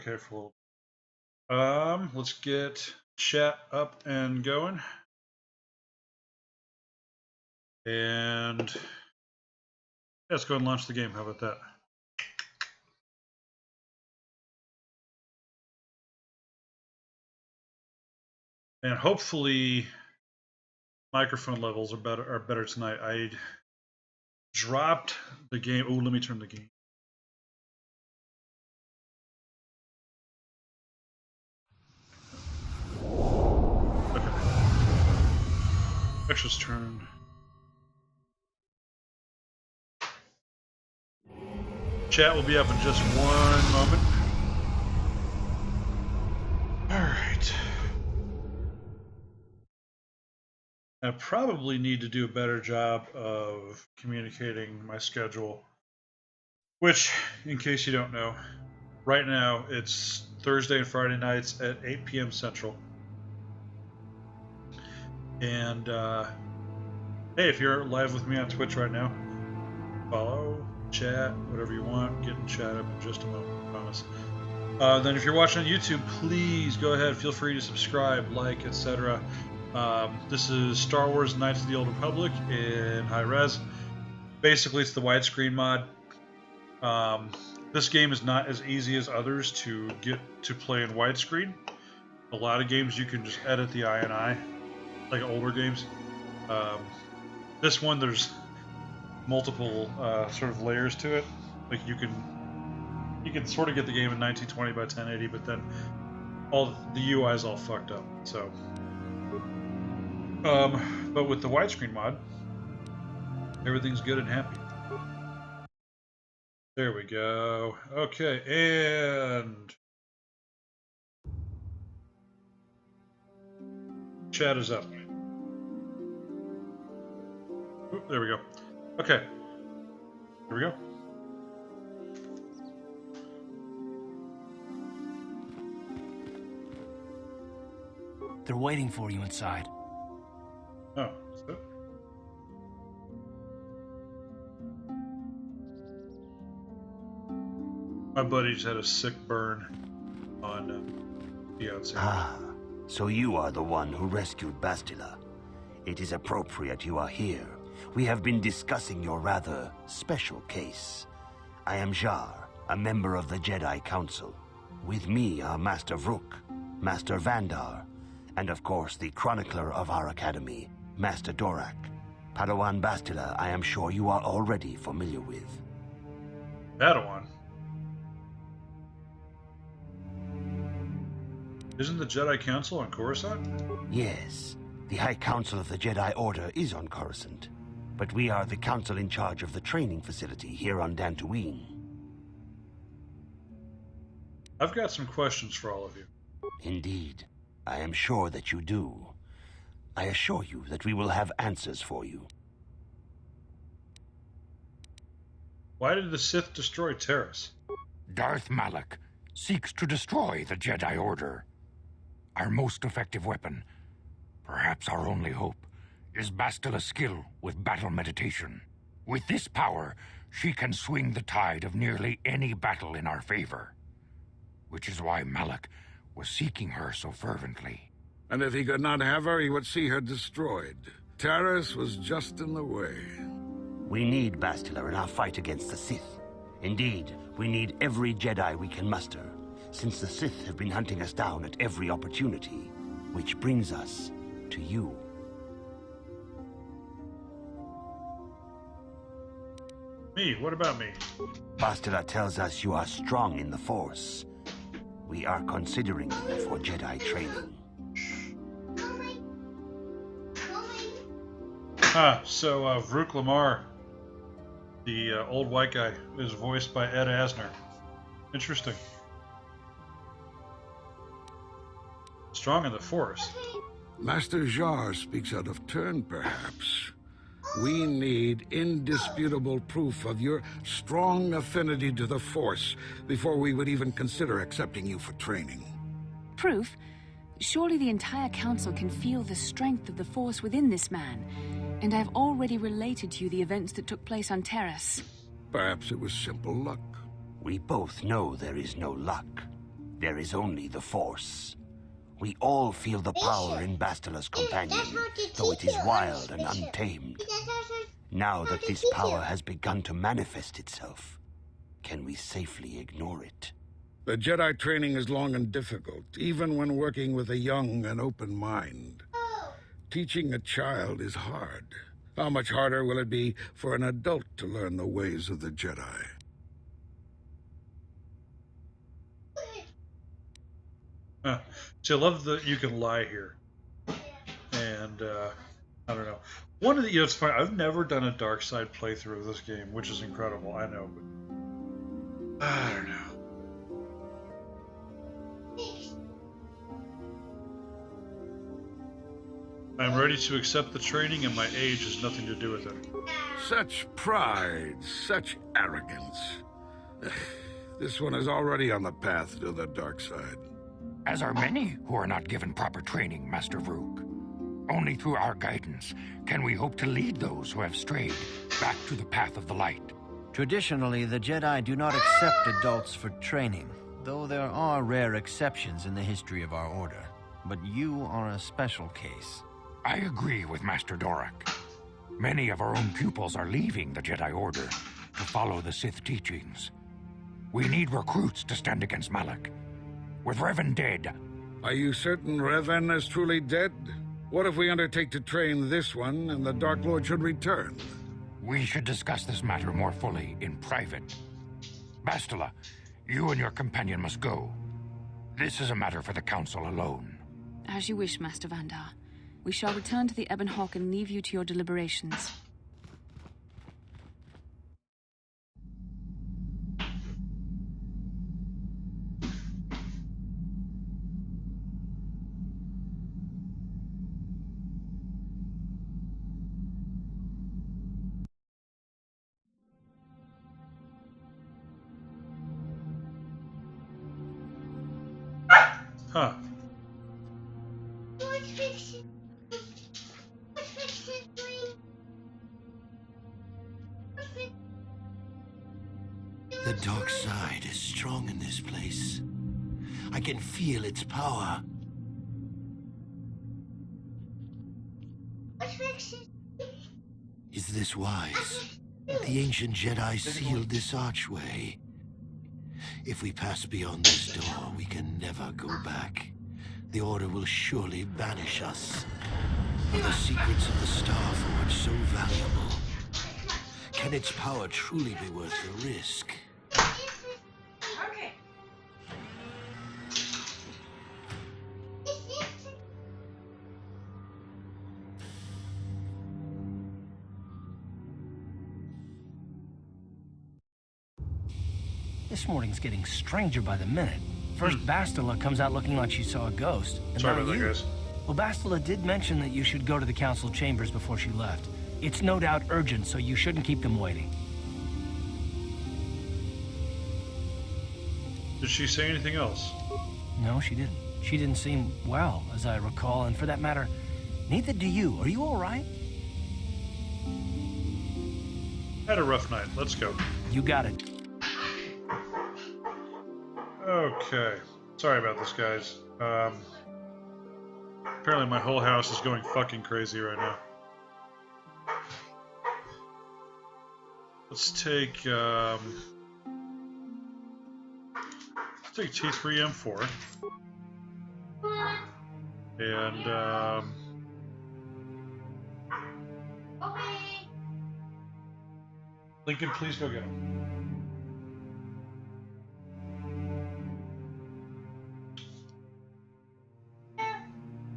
Okay, for a little. Let's get chat up and going. And let's go and launch the game. How about that? And hopefully microphone levels are better tonight. I dropped the game. Oh, let me turn the game. Okay. Let's just turn. Chat will be up in just one moment. All right. I probably need to do a better job of communicating my schedule, which, in case you don't know, right now it's Thursday and Friday nights at 8 p.m. Central. And hey, if you're live with me on Twitch right now, follow, chat, whatever you want. Get in chat up in just a moment, I promise. Then if you're watching on YouTube, please go ahead, feel free to subscribe, like, etc. This is Star Wars Knights of the Old Republic in high res. Basically, it's the widescreen mod. This game is not as easy as others to get to play in widescreen. A lot of games you can just edit the INI, like older games. This one, there's multiple sort of layers to it. Like you can sort of get the game in 1920 by 1080, but then all the UI is all fucked up. So, but with the widescreen mod, everything's good and happy. There we go. Okay, and chat is up. Oop, there we go. Okay. Here we go. They're waiting for you inside. Oh, is that? My buddy just had a sick burn on Beyonce. Ah, so you are the one who rescued Bastila. It is appropriate you are here. We have been discussing your rather special case. I am Jar, a member of the Jedi Council. With me are Master Vrook, Master Vandar, and of course the chronicler of our academy, Master Dorak. Padawan Bastila, I am sure you are already familiar with. Padawan? Isn't the Jedi Council on Coruscant? Yes, the High Council of the Jedi Order is on Coruscant, but we are the council in charge of the training facility here on Dantooine. I've got some questions for all of you. Indeed. I am sure that you do. I assure you that we will have answers for you. Why did the Sith destroy Terrace? Darth Malak seeks to destroy the Jedi Order. Our most effective weapon, perhaps our only hope, is Bastila's skill with battle meditation. With this power, she can swing the tide of nearly any battle in our favor. Which is why Malak was seeking her so fervently. And if he could not have her, he would see her destroyed. Taris was just in the way. We need Bastila in our fight against the Sith. Indeed, we need every Jedi we can muster, since the Sith have been hunting us down at every opportunity. Which brings us to you. Me? What about me? Bastila tells us you are strong in the Force. We are considering you for Jedi training. So Vrook Lamar, the old white guy, is voiced by Ed Asner. Interesting. Strong in the Force. Master Jar speaks out of turn, perhaps. We need indisputable proof of your strong affinity to the Force before we would even consider accepting you for training. Proof? Surely the entire council can feel the strength of the Force within this man, and I've already related to you the events that took place on Terrace. Perhaps it was simple luck. We both know there is no luck. There is only the Force. We all feel the power in Bastila's companion, though it is wild and untamed. Now that this power has begun to manifest itself, can we safely ignore it? The Jedi training is long and difficult, even when working with a young and open mind. Teaching a child is hard. How much harder will it be for an adult to learn the ways of the Jedi? See, I love that you can lie here. And, I don't know. One of the, it's funny, I've never done a dark side playthrough of this game, which is incredible, I know, but I don't know. I'm ready to accept the training, and my age has nothing to do with it. Such pride, such arrogance. This one is already on the path to the dark side. As are many who are not given proper training, Master Vrook. Only through our guidance can we hope to lead those who have strayed back to the path of the light. Traditionally, the Jedi do not accept adults for training, though there are rare exceptions in the history of our order. But you are a special case. I agree with Master Dorak. Many of our own pupils are leaving the Jedi Order to follow the Sith teachings. We need recruits to stand against Malak. With Revan dead... Are you certain Revan is truly dead? What if we undertake to train this one and the Dark Lord should return? We should discuss this matter more fully in private. Bastila, you and your companion must go. This is a matter for the Council alone. As you wish, Master Vandar. We shall return to the Ebon Hawk and leave you to your deliberations. Huh. The dark side is strong in this place. I can feel its power. Is this wise? The ancient Jedi sealed this archway. If we pass beyond this door, we can never go back. The Order will surely banish us. Are the secrets of the Star Forge so valuable? Can its power truly be worth the risk? Okay. This morning's getting stranger by the minute. First, Bastila comes out looking like she saw a ghost. And Sorry now about that, you. guys. Well, Bastila did mention that you should go to the council chambers before she left. It's no doubt urgent, so you shouldn't keep them waiting. Did she say anything else? No, she didn't. She didn't seem well, as I recall, and for that matter, neither do you. Are you all right? Had a rough night. Let's go. You got it. Okay. Sorry about this, guys. Apparently my whole house is going fucking crazy right now. Let's take T3M4 and Lincoln, please go get him.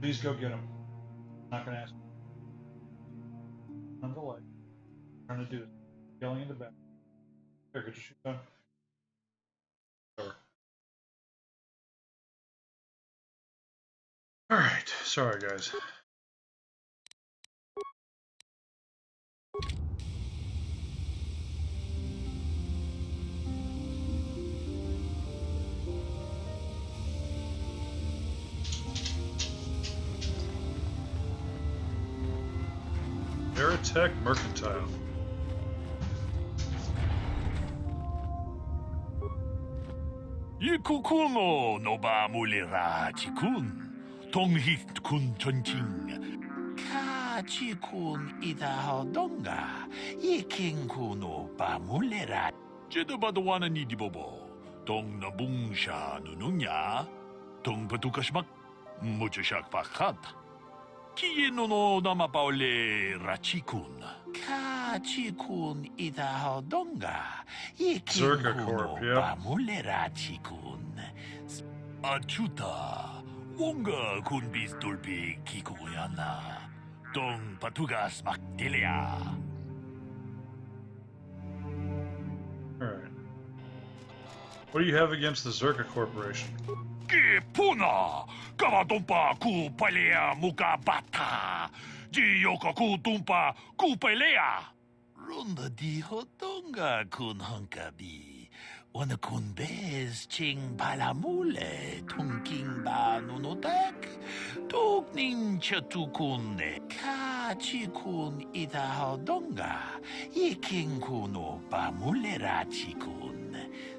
Please go get him. I'm not gonna ask. I'm the light. I'm trying to do it. Yelling in the back. Here, get your shoes on. Alright, sorry guys. Aerotech Mercantile. 이쿠쿠노 노바 물리라 지군 동히 군 전칭 카지군 이다하던가 이킹쿠노 바물레라 제도바도 와는 이디보보 동나붕샤 누누냐 동바두카시막 무주샥 바칸타 키예노노 나마바올레 라치군 카지군 이다하던가 이킹쿠노 바물레라 지군 아추타 뭔가 군비스돌비 기고야나 동바두가스 막딜리아 Alright. What do you have against the Zerka Corporation? Puna, Kavatumpa Kupalea Mukabata, Gioka Kutumpa Kupalea. Runda di Hotonga kun Hunkabi, Wana kun Bez Ching Palamule, Tunking Ba Nunotak, Tugning Chatukune, Kachi kun Itahodonga, Iking kuno Pamulera Chikun.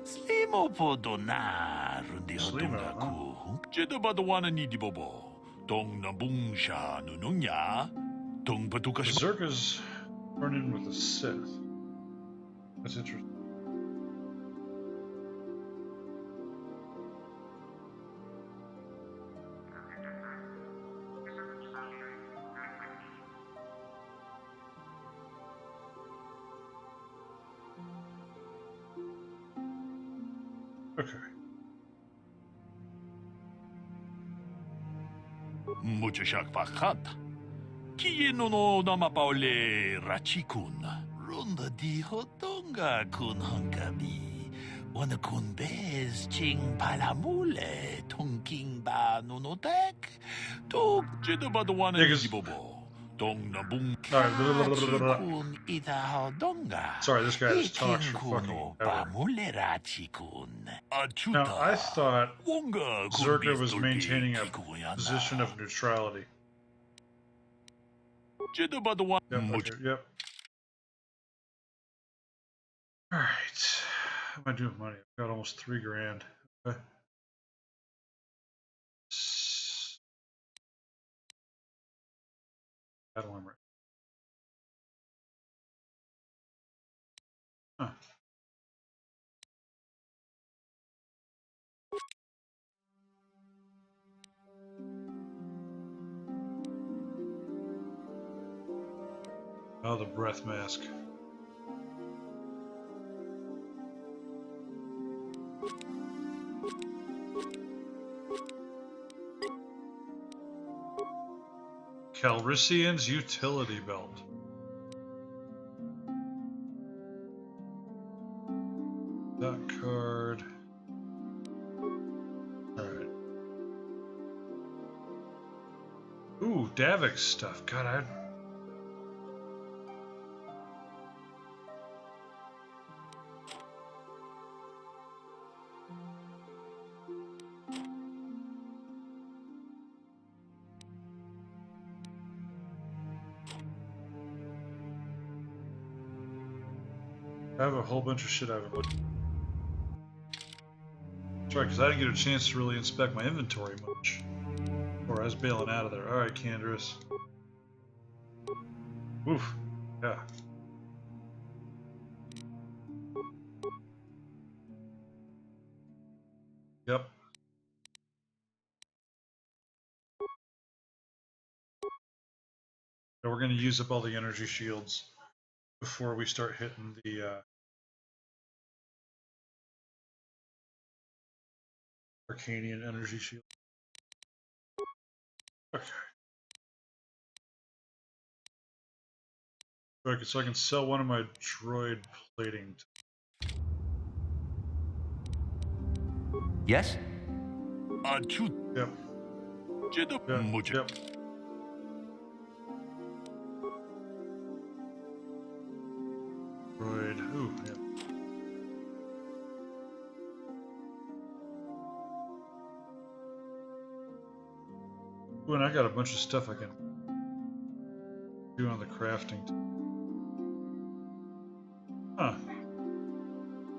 Slimo podona rundi hodonga ku. Jeda badwana ni dibobo. Dong na bungsha nununya. Dong padukas. Zerka's run in with the Sith. That's interesting. Okay. Muchashak bakanta. Kienono namapaole rachikun. Runda di hodonga kun hunkabi. Wana kun bez ching palamule. Tunking ba nunotek. Tuk jedabadwana dibobo. Dong na bung. Sorry, this guy just talks for fucking ever. Now, I thought Zerka was maintaining a position of neutrality. Yep, okay, yep. Alright. How am I doing with money? I've got almost $3,000. Okay. That one right. Huh. Oh, the breath mask. Calrissian's utility belt. That card. Alright. Ooh, Davix stuff. God, I have a whole bunch of shit I haven't looked. That's right, because I didn't get a chance to really inspect my inventory much. Or I was bailing out of there. Alright, Canderous. Oof. Yeah. Yep. So we're going to use up all the energy shields before we start hitting the Arcanian energy shield. Okay. Okay, so I can sell one of my droid plating. Yes? Yep. Yep. Yep. Droid. Ooh, yeah. Ooh, and I got a bunch of stuff I can do on the crafting. Huh.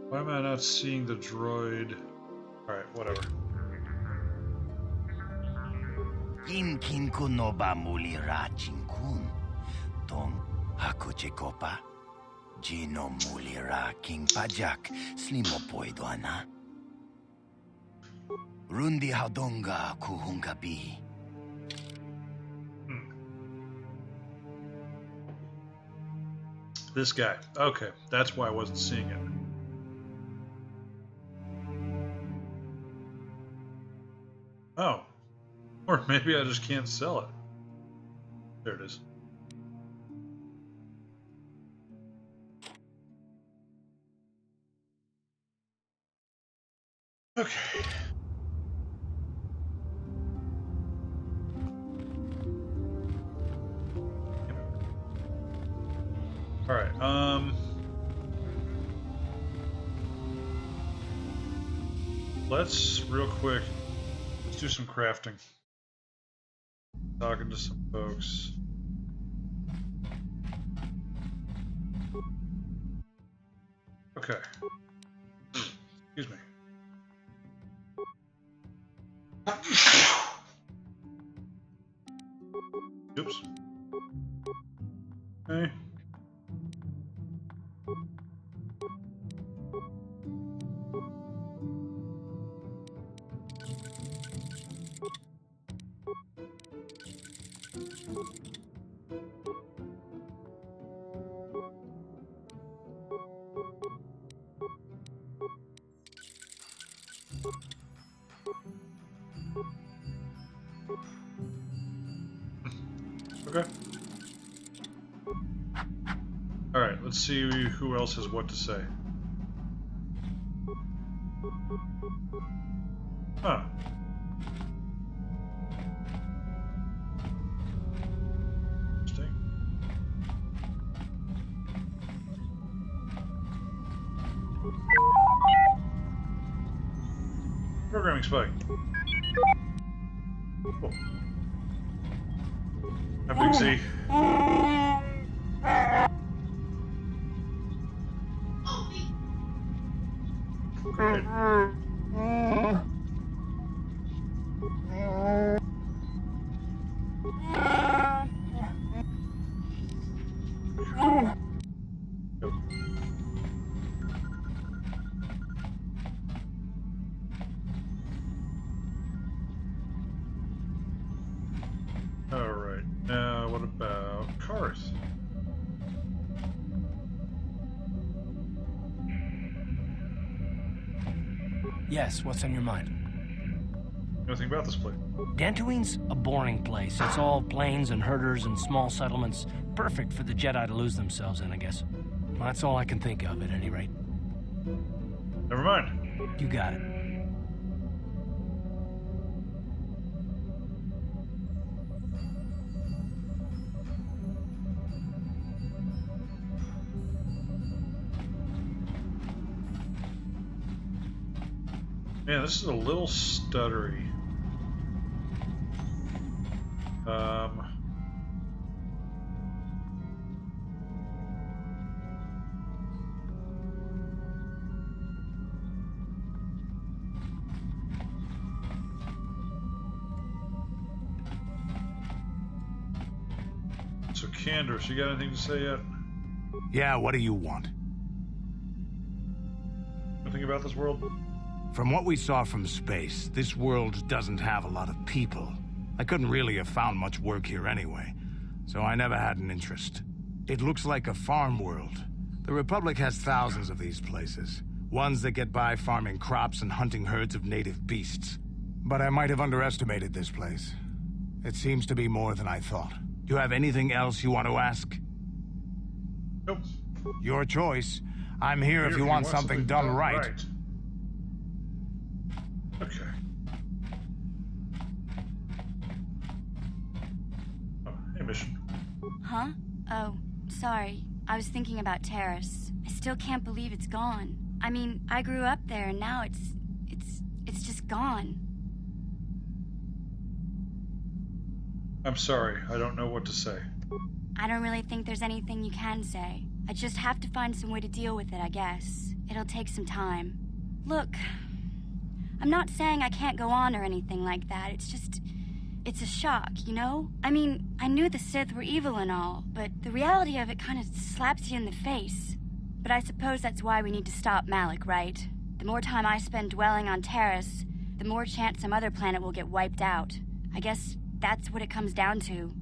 Why am I not seeing the droid Alright, whatever. Inkin kuno ba muli rachin kun. Tong hakuche kopa. Gino muli ra king pajak. Slimo poido ana. Rundi haudonga kuhungabi. This guy. Okay, that's why I wasn't seeing it. Oh. Or maybe I just can't sell it. There it is. Okay. All right. Let's real quick. Let's do some crafting. Talking to some folks. Okay. Excuse me. Oops. Okay. Okay. All right, let's see who else has what to say. Huh. Interesting. Programming spike. Cool. Hi, Big Z. Great. All right. Now, what about Karth? Yes, what's on your mind? Anything about this place? Dantooine's a boring place. It's all plains and herders and small settlements. Perfect for the Jedi to lose themselves in, I guess. Well, that's all I can think of, at any rate. Never mind. You got it. Man, this is a little stuttery. So, Candace, you got anything to say yet? Yeah, what do you want? Anything about this world? From what we saw from space, this world doesn't have a lot of people. I couldn't really have found much work here anyway, so I never had an interest. It looks like a farm world. The Republic has thousands of these places. Ones that get by farming crops and hunting herds of native beasts. But I might have underestimated this place. It seems to be more than I thought. Do you have anything else you want to ask? Nope. Your choice. I'm here if you want something done right. Okay. Oh, hey, Mission. Huh? Oh, sorry. I was thinking about Terrace. I still can't believe it's gone. I mean, I grew up there and now it's just gone. I'm sorry. I don't know what to say. I don't really think there's anything you can say. I just have to find some way to deal with it, I guess. It'll take some time. Look, I'm not saying I can't go on or anything like that. It's just... it's a shock, you know? I mean, I knew the Sith were evil and all, but the reality of it kind of slaps you in the face. But I suppose that's why we need to stop Malik, right? The more time I spend dwelling on Terrace, the more chance some other planet will get wiped out. I guess that's what it comes down to.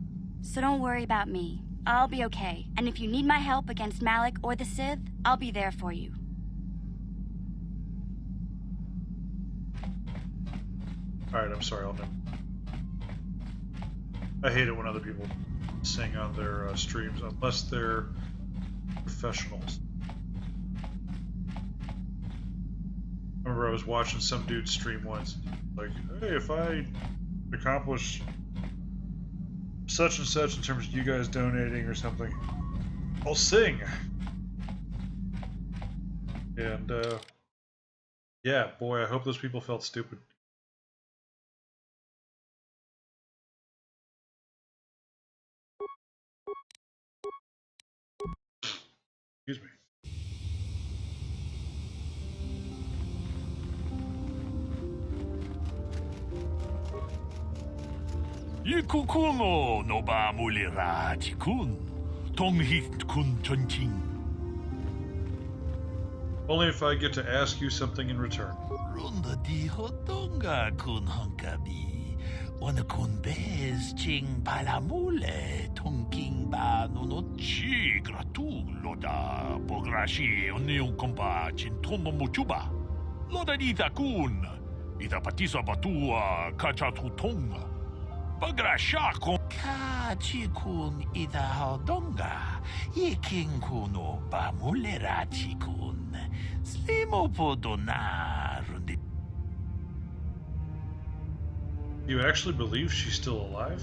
So don't worry about me. I'll be okay. And if you need my help against Malik or the Sith, I'll be there for you. Alright, I'm sorry, I'll know. I hate it when other people sing on their streams, unless they're professionals. I remember I was watching some dude stream once, like, hey, if I accomplish such and such in terms of you guys donating or something, I'll sing. And, yeah, boy, I hope those people felt stupid. Excuse me. Ikukuno no ba mulira tikun. Tonghit kun chonching. Only if I get to ask you something in return. Runda di hotonga kun hankabi. Wana kun bez ching palamule. Tongking ba nonochi gratulo da. Pograshi onion kompa chintono muchuba. Loda ita kun. Ita patisa batua kachatutonga. Pagrashako Kachikun ida hodonga. Yikin kuno ba mulera chikun. Slimo podona rundi. You actually believe she's still alive?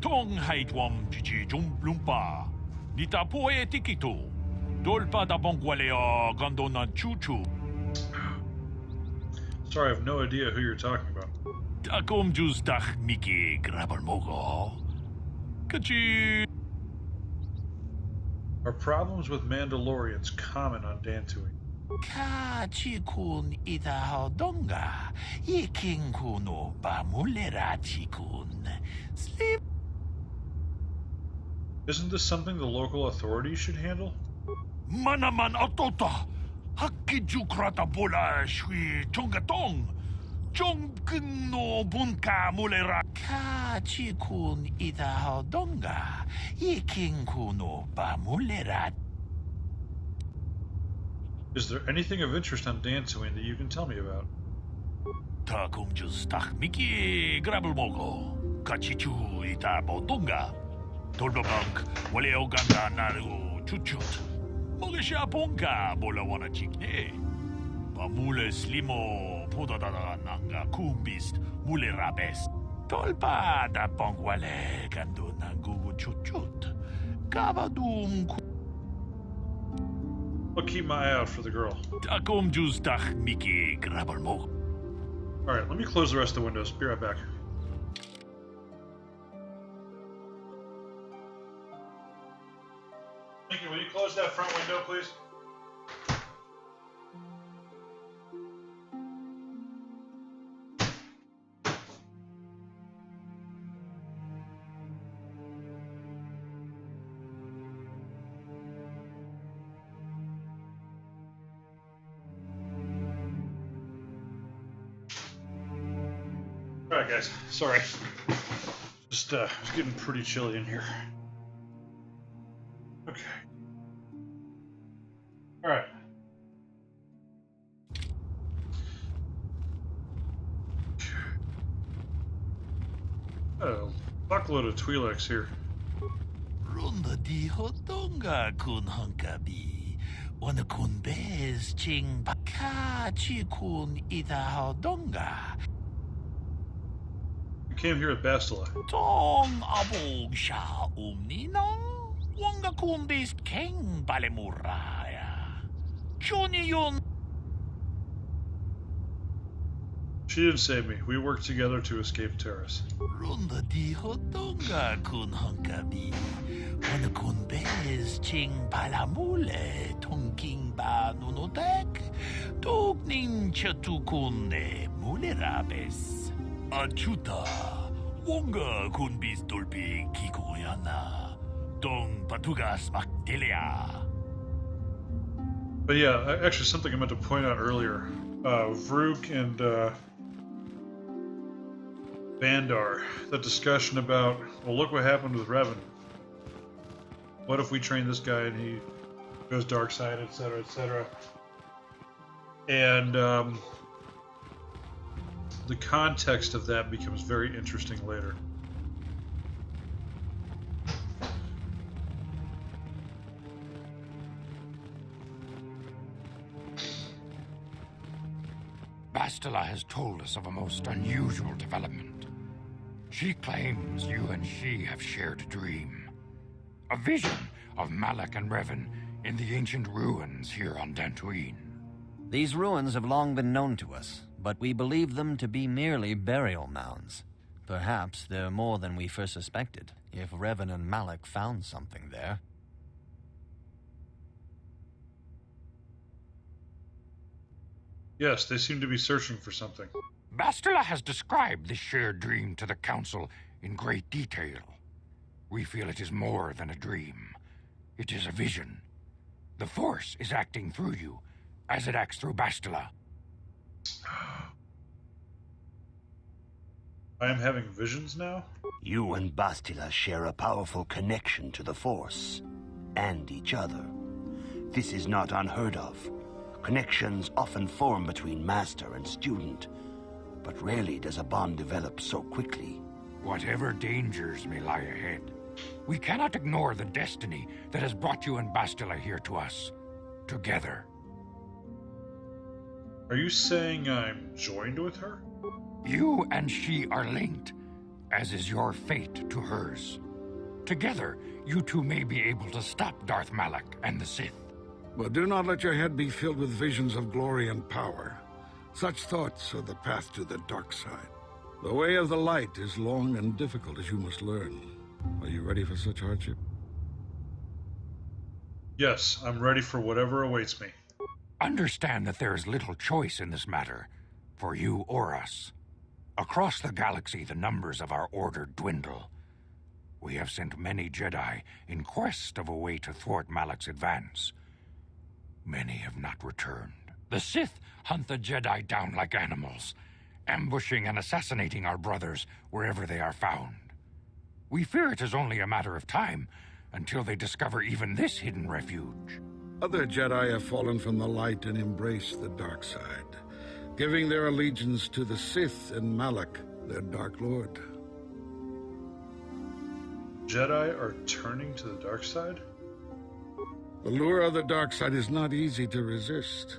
Tong haitwam chichi jumplumpa. Nita poe tikito. Dolpa da bongwalea gandona chuchu. Sorry, I have no idea who you're talking about. Takom justach miki grabalmogo. Kachi. Are problems with Mandalorians common on Dantooine? Kachikun ida hodonga. Yikin kuno ba mulera chikun. Sleep. Isn't this something the local authorities should handle? Manaman atota. Hakiju krata bola shui chongatong. Chongkun no bunka mulera. Kachikun ida hodonga. Yikin kuno ba mulera. Is there anything of interest on Dantooine that you can tell me about? Takum justach miki grabalmogo. Kachichu ita bodonga. Tolbabank wale oganda naru chuchut. Mogesha ponka bola wana chikne. Pamule slimo podadada nanga kumbist mule rabes. Tolpa da pongwale gando nangugu chuchut. Kabadum. I'll keep my eye out for the girl. Takum justach miki grabalmogo. Alright, let me close the rest of the windows. Be right back. Thank you. Will you close that front window, please? Alright guys, sorry. Just it's getting pretty chilly in here. Okay. Alright. A buckload of Twi'leks here. Runda di hodonga kun hankabi. Wana kun bez ching pakachi kun ida hodonga. You came here with Bastila. Tong abog sha umnina. Wanga kun bez king balemuraya. Johnny yun. She didn't save me. We worked together to escape Terrace. Runda di hodonga kun hankabi. Wana kun bez ching palamule. Tongking ba nunotek. Tog ning Inchatu kun ne munerabes. Achuta. Wonga kun bistolpi kikoyana. Dong patugas makdelia. But yeah, actually something I meant to point out earlier. Vrook and Vandar, the discussion about, well, look what happened with Revan. What if we train this guy and he goes dark side, etc., etc. And the context of that becomes very interesting later. Bastila has told us of a most unusual development. She claims you and she have shared a dream. A vision of Malak and Revan in the ancient ruins here on Dantooine. These ruins have long been known to us, but we believe them to be merely burial mounds. Perhaps they're more than we first suspected, if Revan and Malak found something there. Yes, they seem to be searching for something. Bastila has described this shared dream to the Council in great detail. We feel it is more than a dream. It is a vision. The Force is acting through you, as it acts through Bastila. I am having visions now? You and Bastila share a powerful connection to the Force, and each other. This is not unheard of. Connections often form between master and student, but rarely does a bond develop so quickly. Whatever dangers may lie ahead, we cannot ignore the destiny that has brought you and Bastila here to us, together. Are you saying I'm joined with her? You and she are linked, as is your fate to hers. Together, you two may be able to stop Darth Malak and the Sith. But do not let your head be filled with visions of glory and power. Such thoughts are the path to the dark side. The way of the light is long and difficult, as you must learn. Are you ready for such hardship? Yes, I'm ready for whatever awaits me. Understand that there is little choice in this matter, for you or us. Across the galaxy, the numbers of our order dwindle. We have sent many Jedi in quest of a way to thwart Malak's advance. Many have not returned. The Sith hunt the Jedi down like animals, ambushing and assassinating our brothers wherever they are found. We fear it is only a matter of time until they discover even this hidden refuge. Other Jedi have fallen from the light and embraced the dark side, giving their allegiance to the Sith and Malak, their Dark Lord. Jedi are turning to the dark side? The lure of the dark side is not easy to resist.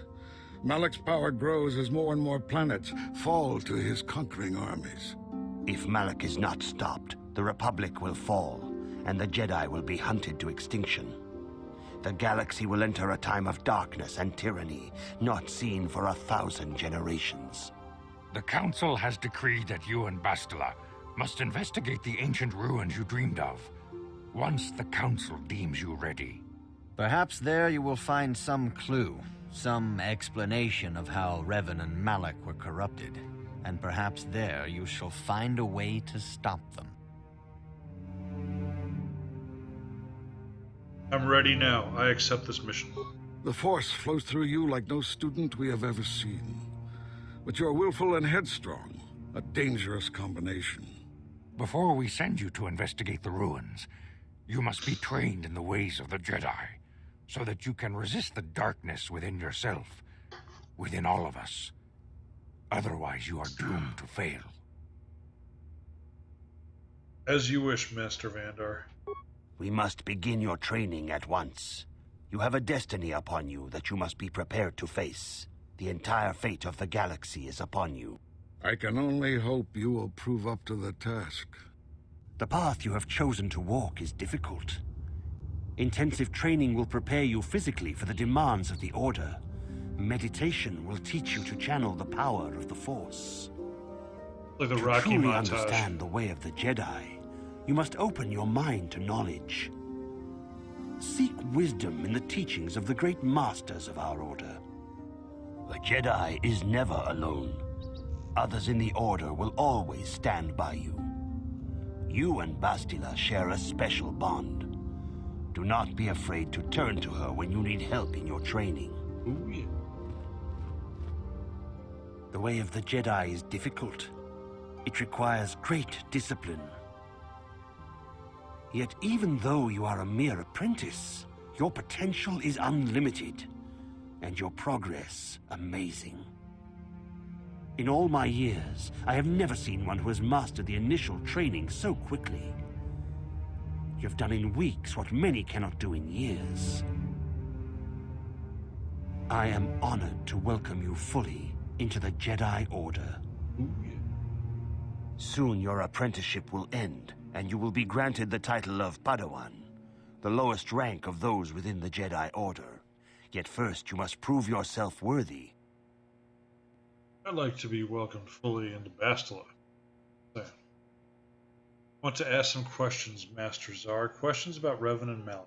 Malak's power grows as more and more planets fall to his conquering armies. If Malak is not stopped, the Republic will fall, and the Jedi will be hunted to extinction. The galaxy will enter a time of darkness and tyranny, not seen for 1,000 generations. The Council has decreed that you and Bastila must investigate the ancient ruins you dreamed of, once the Council deems you ready. Perhaps there you will find some clue, some explanation of how Revan and Malak were corrupted, and perhaps there you shall find a way to stop them. I'm ready now. I accept this mission. The Force flows through you like no student we have ever seen. But you're willful and headstrong, a dangerous combination. Before we send you to investigate the ruins, you must be trained in the ways of the Jedi, so that you can resist the darkness within yourself, within all of us. Otherwise, you are doomed to fail. As you wish, Master Vandar. We must begin your training at once. You have a destiny upon you that you must be prepared to face. The entire fate of the galaxy is upon you. I can only hope you will prove up to the task. The path you have chosen to walk is difficult. Intensive training will prepare you physically for the demands of the Order. Meditation will teach you to channel the power of the Force. Like the to Rocky truly montage. understand the way of the Jedi, you must open your mind to knowledge. Seek wisdom in the teachings of the great masters of our Order. A Jedi is never alone. Others in the Order will always stand by you. You and Bastila share a special bond. Do not be afraid to turn to her when you need help in your training. Ooh, yeah. The way of the Jedi is difficult. It requires great discipline. Yet even though you are a mere apprentice, your potential is unlimited, and your progress amazing. In all my years, I have never seen one who has mastered the initial training so quickly. You've done in weeks what many cannot do in years. I am honored to welcome you fully into the Jedi Order. Ooh, yeah. Soon your apprenticeship will end, and you will be granted the title of Padawan, the lowest rank of those within the Jedi Order. Yet first you must prove yourself worthy. I'd like to be welcomed fully into Bastila. I want to ask some questions, Master Zar. Questions about Revan and Malik.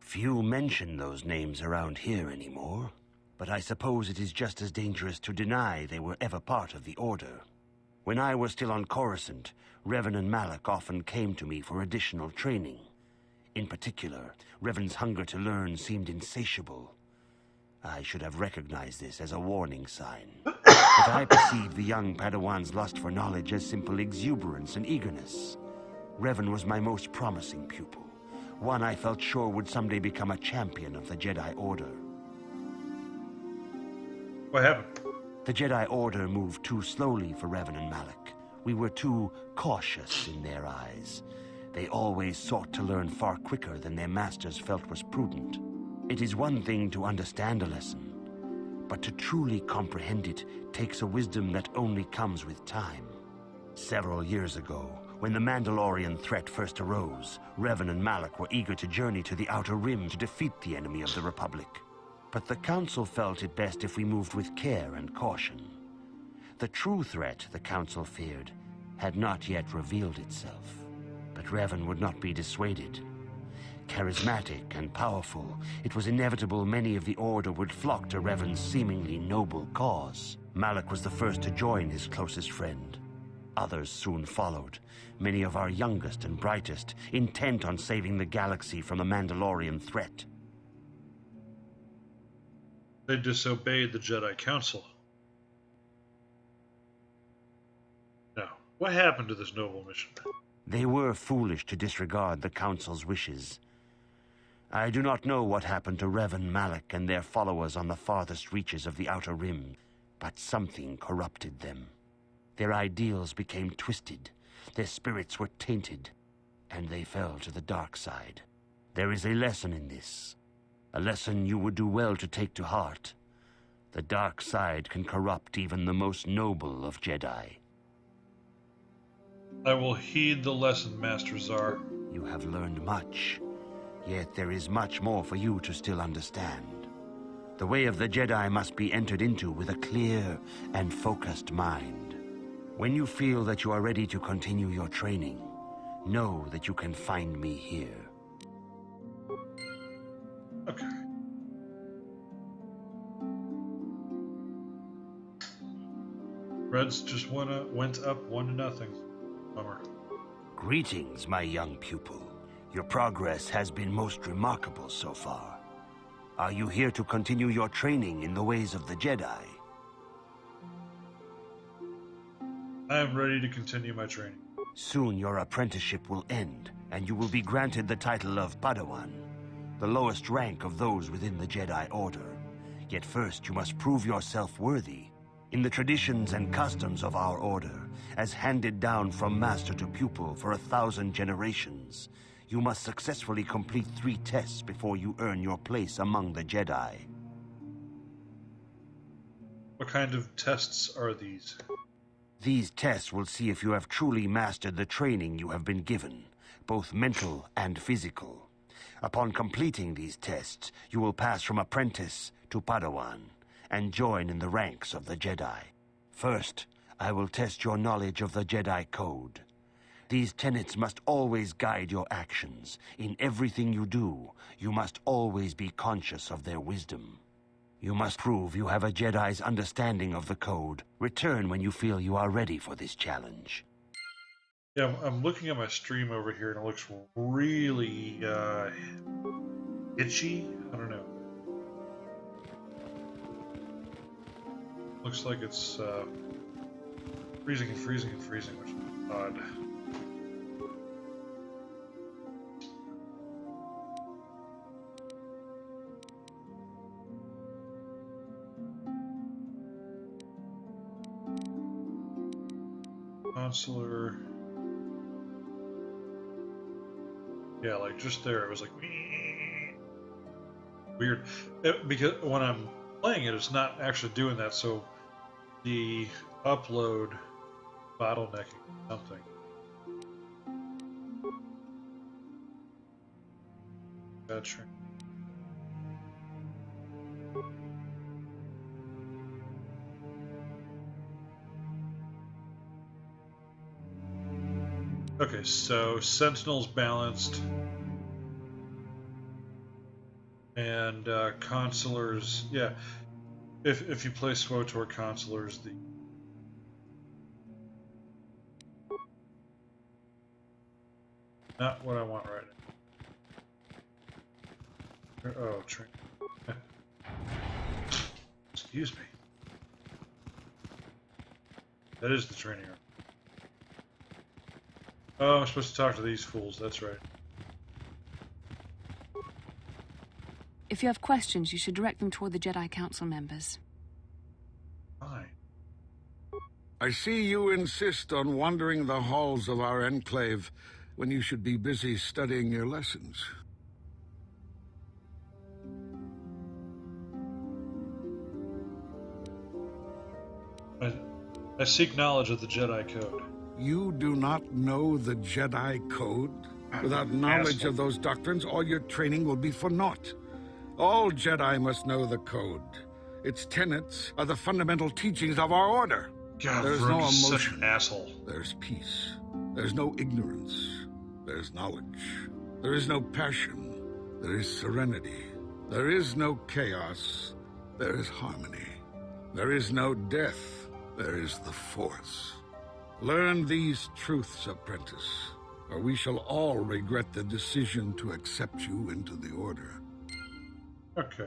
Few mention those names around here anymore, but I suppose it is just as dangerous to deny they were ever part of the Order. When I was still on Coruscant, Revan and Malik often came to me for additional training. In particular, Revan's hunger to learn seemed insatiable. I should have recognized this as a warning sign. But I perceived the young Padawan's lust for knowledge as simple exuberance and eagerness. Revan was my most promising pupil, one I felt sure would someday become a champion of the Jedi Order. What happened? The Jedi Order moved too slowly for Revan and Malik. We were too cautious in their eyes. They always sought to learn far quicker than their masters felt was prudent. It is one thing to understand a lesson, but to truly comprehend it takes a wisdom that only comes with time. Several years ago, when the Mandalorian threat first arose, Revan and Malik were eager to journey to the Outer Rim to defeat the enemy of the Republic. But the Council felt it best if we moved with care and caution. The true threat the Council feared had not yet revealed itself. But Revan would not be dissuaded. Charismatic and powerful, it was inevitable many of the Order would flock to Revan's seemingly noble cause. Malik was the first to join his closest friend. Others soon followed, many of our youngest and brightest, intent on saving the galaxy from the Mandalorian threat. They disobeyed the Jedi Council. Now, what happened to this noble mission? They were foolish to disregard the Council's wishes. I do not know what happened to Revan, Malik, and their followers on the farthest reaches of the Outer Rim, but something corrupted them. Their ideals became twisted, their spirits were tainted, and they fell to the dark side. There is a lesson in this, a lesson you would do well to take to heart. The dark side can corrupt even the most noble of Jedi. I will heed the lesson, Master Zar. You have learned much, yet there is much more for you to still understand. The way of the Jedi must be entered into with a clear and focused mind. When you feel that you are ready to continue your training, know that you can find me here. Okay. Reds just went up 1-0. Bummer. Greetings, my young pupil. Your progress has been most remarkable so far. Are you here to continue your training in the ways of the Jedi? I am ready to continue my training. Soon your apprenticeship will end, and you will be granted the title of Padawan, the lowest rank of those within the Jedi Order. Yet first you must prove yourself worthy. In the traditions and customs of our order, as handed down from master to pupil for 1,000 generations, you must successfully complete 3 tests before you earn your place among the Jedi. What kind of tests are these? These tests will see if you have truly mastered the training you have been given, both mental and physical. Upon completing these tests, you will pass from apprentice to Padawan and join in the ranks of the Jedi. First, I will test your knowledge of the Jedi Code. These tenets must always guide your actions. In everything you do, you must always be conscious of their wisdom. You must prove you have a Jedi's understanding of the code. Return when you feel you are ready for this challenge. Yeah, I'm looking at my stream over here, and it looks really itchy. I don't know. Looks like it's freezing and freezing and freezing, which is odd. Consular. Yeah, like just there, it was like weird. Because when I'm playing it, it's not actually doing that. So the upload bottlenecking something. That's true. Okay, so Sentinel's balanced, and Consulars, yeah. If you play KotOR, Consulars, the not what I want right now. Oh, train. Excuse me. That is the training room. Oh, I'm supposed to talk to these fools, that's right. If you have questions, you should direct them toward the Jedi Council members. Fine. I see you insist on wandering the halls of our enclave when you should be busy studying your lessons. I seek knowledge of the Jedi Code. You do not know the Jedi Code? Without knowledge of those doctrines, all your training will be for naught. All Jedi must know the Code. Its tenets are the fundamental teachings of our order. God, there's no emotion. Such an asshole. There's peace. There's no ignorance. There's knowledge. There is no passion. There is serenity. There is no chaos. There is harmony. There is no death. There is the Force. Learn these truths, apprentice, or we shall all regret the decision to accept you into the Order. Okay.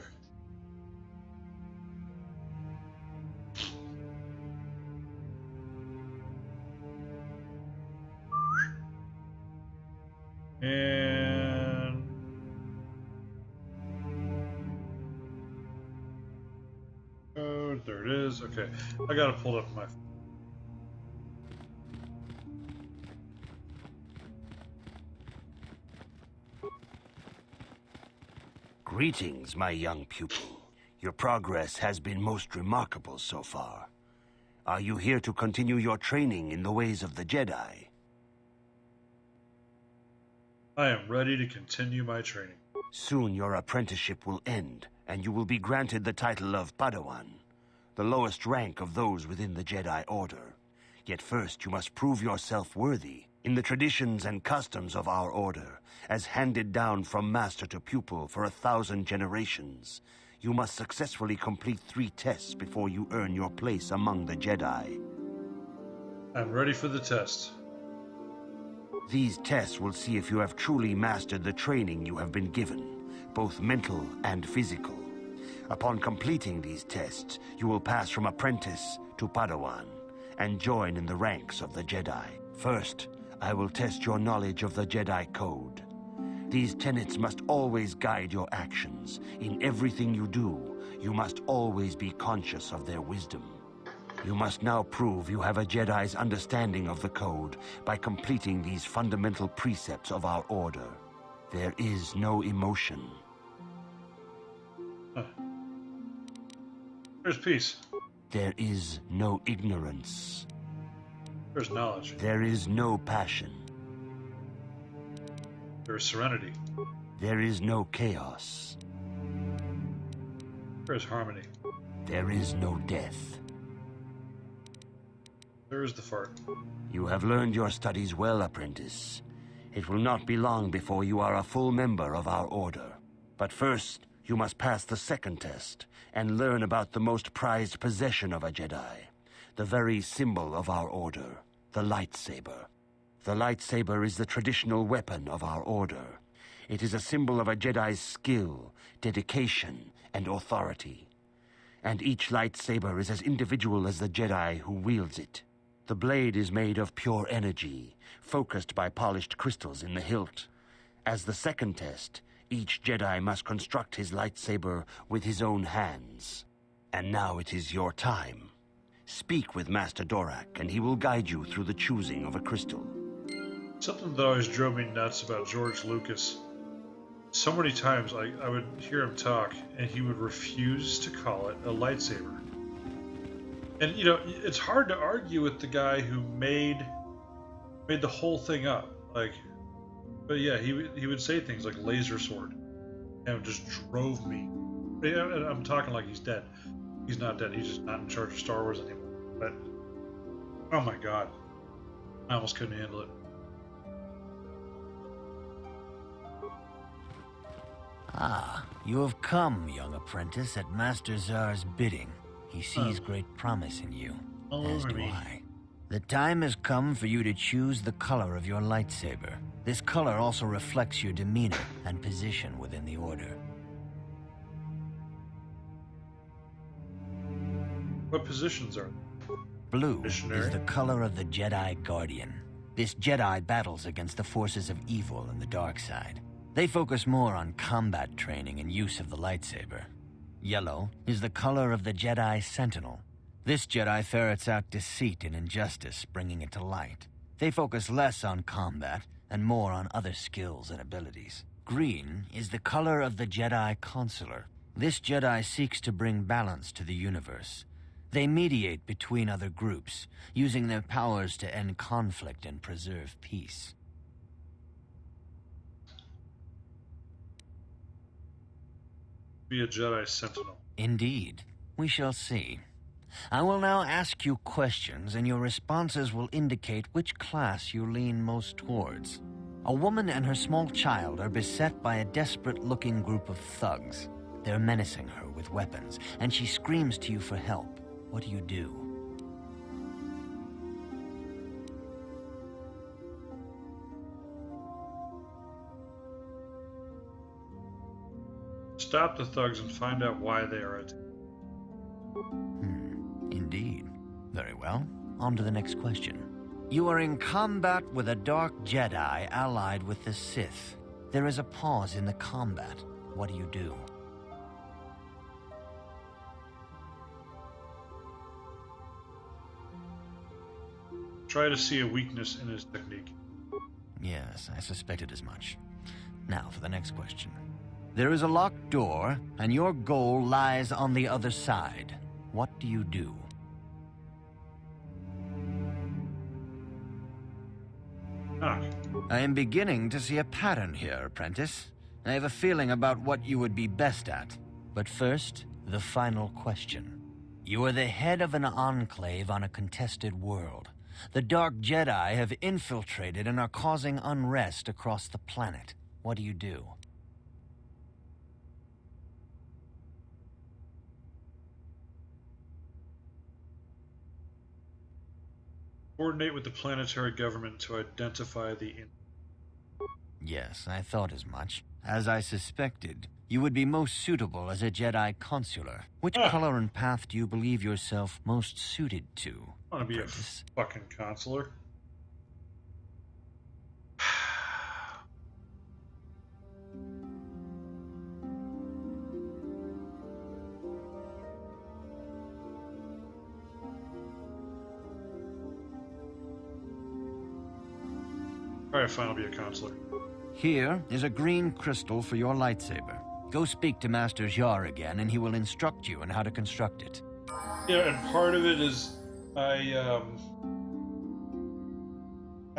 And oh, there it is. Okay, I got it pulled up in my. Greetings, my young pupil. Your progress has been most remarkable so far. Are you here to continue your training in the ways of the Jedi? I am ready to continue my training. Soon your apprenticeship will end, and you will be granted the title of Padawan, the lowest rank of those within the Jedi Order. Yet first you must prove yourself worthy in the traditions and customs of our order, as handed down from master to pupil for 1,000 generations. You must successfully complete 3 tests before you earn your place among the Jedi. I'm ready for the test. These tests will see if you have truly mastered the training you have been given, both mental and physical. Upon completing these tests, you will pass from apprentice to Padawan and join in the ranks of the Jedi. First, I will test your knowledge of the Jedi Code. These tenets must always guide your actions. In everything you do, you must always be conscious of their wisdom. You must now prove you have a Jedi's understanding of the Code by completing these fundamental precepts of our order. There is no emotion. There's peace. There is no ignorance. There's knowledge. There is no passion. There's serenity. There is no chaos. There's harmony. There is no death. There is the fart. You have learned your studies well, apprentice. It will not be long before you are a full member of our order. But first, You must pass the second test and learn about the most prized possession of a Jedi, the very symbol of our order, the lightsaber. The lightsaber is the traditional weapon of our order. It is a symbol of a Jedi's skill, dedication, and authority. And each lightsaber is as individual as the Jedi who wields it. The blade is made of pure energy, focused by polished crystals in the hilt. As the second test, each Jedi must construct his lightsaber with his own hands. And now it is your time. Speak with Master Dorak, and he will guide you through the choosing of a crystal. Something that always drove me nuts about George Lucas. So many times I would hear him talk, and he would refuse to call it a lightsaber. And, you know, it's hard to argue with the guy who made the whole thing up. Like, but yeah, he would say things like laser sword, and it just drove me. And I'm talking like he's dead. He's not dead. He's just not in charge of Star Wars anymore. But oh my god, I almost couldn't handle it. Ah, you have come, young apprentice, at Master Zar's bidding. He sees great promise in you, as do I. The time has come for you to choose the color of your lightsaber. This color also reflects your demeanor and position within the Order. What positions are there? Blue Missionary. is the color of the Jedi Guardian. This Jedi battles against the forces of evil and the dark side. They focus more on combat training and use of the lightsaber. Yellow is the color of the Jedi Sentinel. This Jedi ferrets out deceit and injustice, bringing it to light. They focus less on combat and more on other skills and abilities. Green is the color of the Jedi Consular. This Jedi seeks to bring balance to the universe. They mediate between other groups, using their powers to end conflict and preserve peace. Be a Jedi Sentinel. Indeed. We shall see. I will now ask you questions, and your responses will indicate which class you lean most towards. A woman and her small child are beset by a desperate-looking group of thugs. They're menacing her with weapons, and she screams to you for help. What do you do? Stop the thugs and find out why they are attacking. Indeed. Very well. On to the next question. You are in combat with a dark Jedi allied with the Sith. There is a pause in the combat. What do you do? Try to see a weakness in his technique. Yes, I suspected as much. Now for the next question. There is a locked door, and your goal lies on the other side. What do you do? Knock. I am beginning to see a pattern here, apprentice. I have a feeling about what you would be best at. But first, the final question. You are the head of an enclave on a contested world. The Dark Jedi have infiltrated and are causing unrest across the planet. What do you do? Coordinate with the planetary government to identify the... Yes, I thought as much. As I suspected, you would be most suitable as a Jedi Consular. Which color and path do you believe yourself most suited to? I want to be apprentice? a fucking consular. Alright, fine, I'll be a consular. Here is a green crystal for your lightsaber. Go speak to Master Jar again, and he will instruct you on how to construct it. Yeah, and part of it is I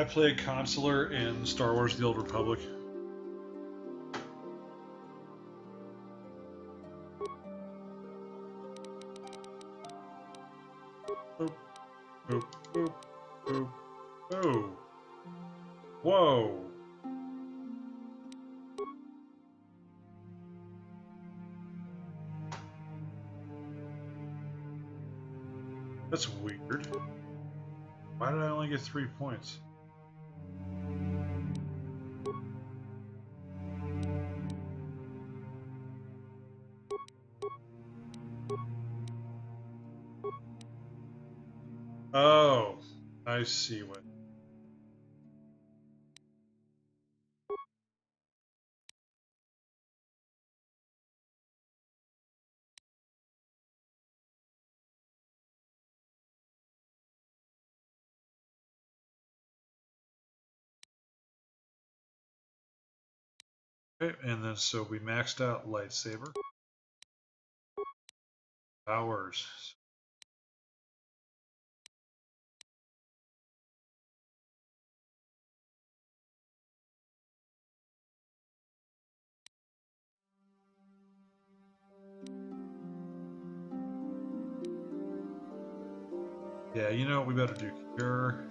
play a consular in Star Wars: The Old Republic. Boop, boop, boop, boop. Oh. Whoa. That's weird. Why did I only get 3 points? Oh, I see what. Okay, and then so we maxed out lightsaber. Powers. Yeah, you know what we better do? Cure.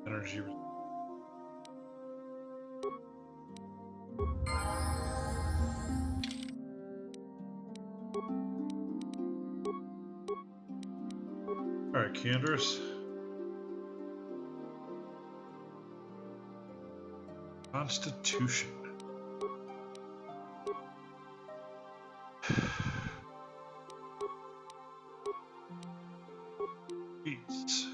Energy. Alright, Candace. Constitution. Peace.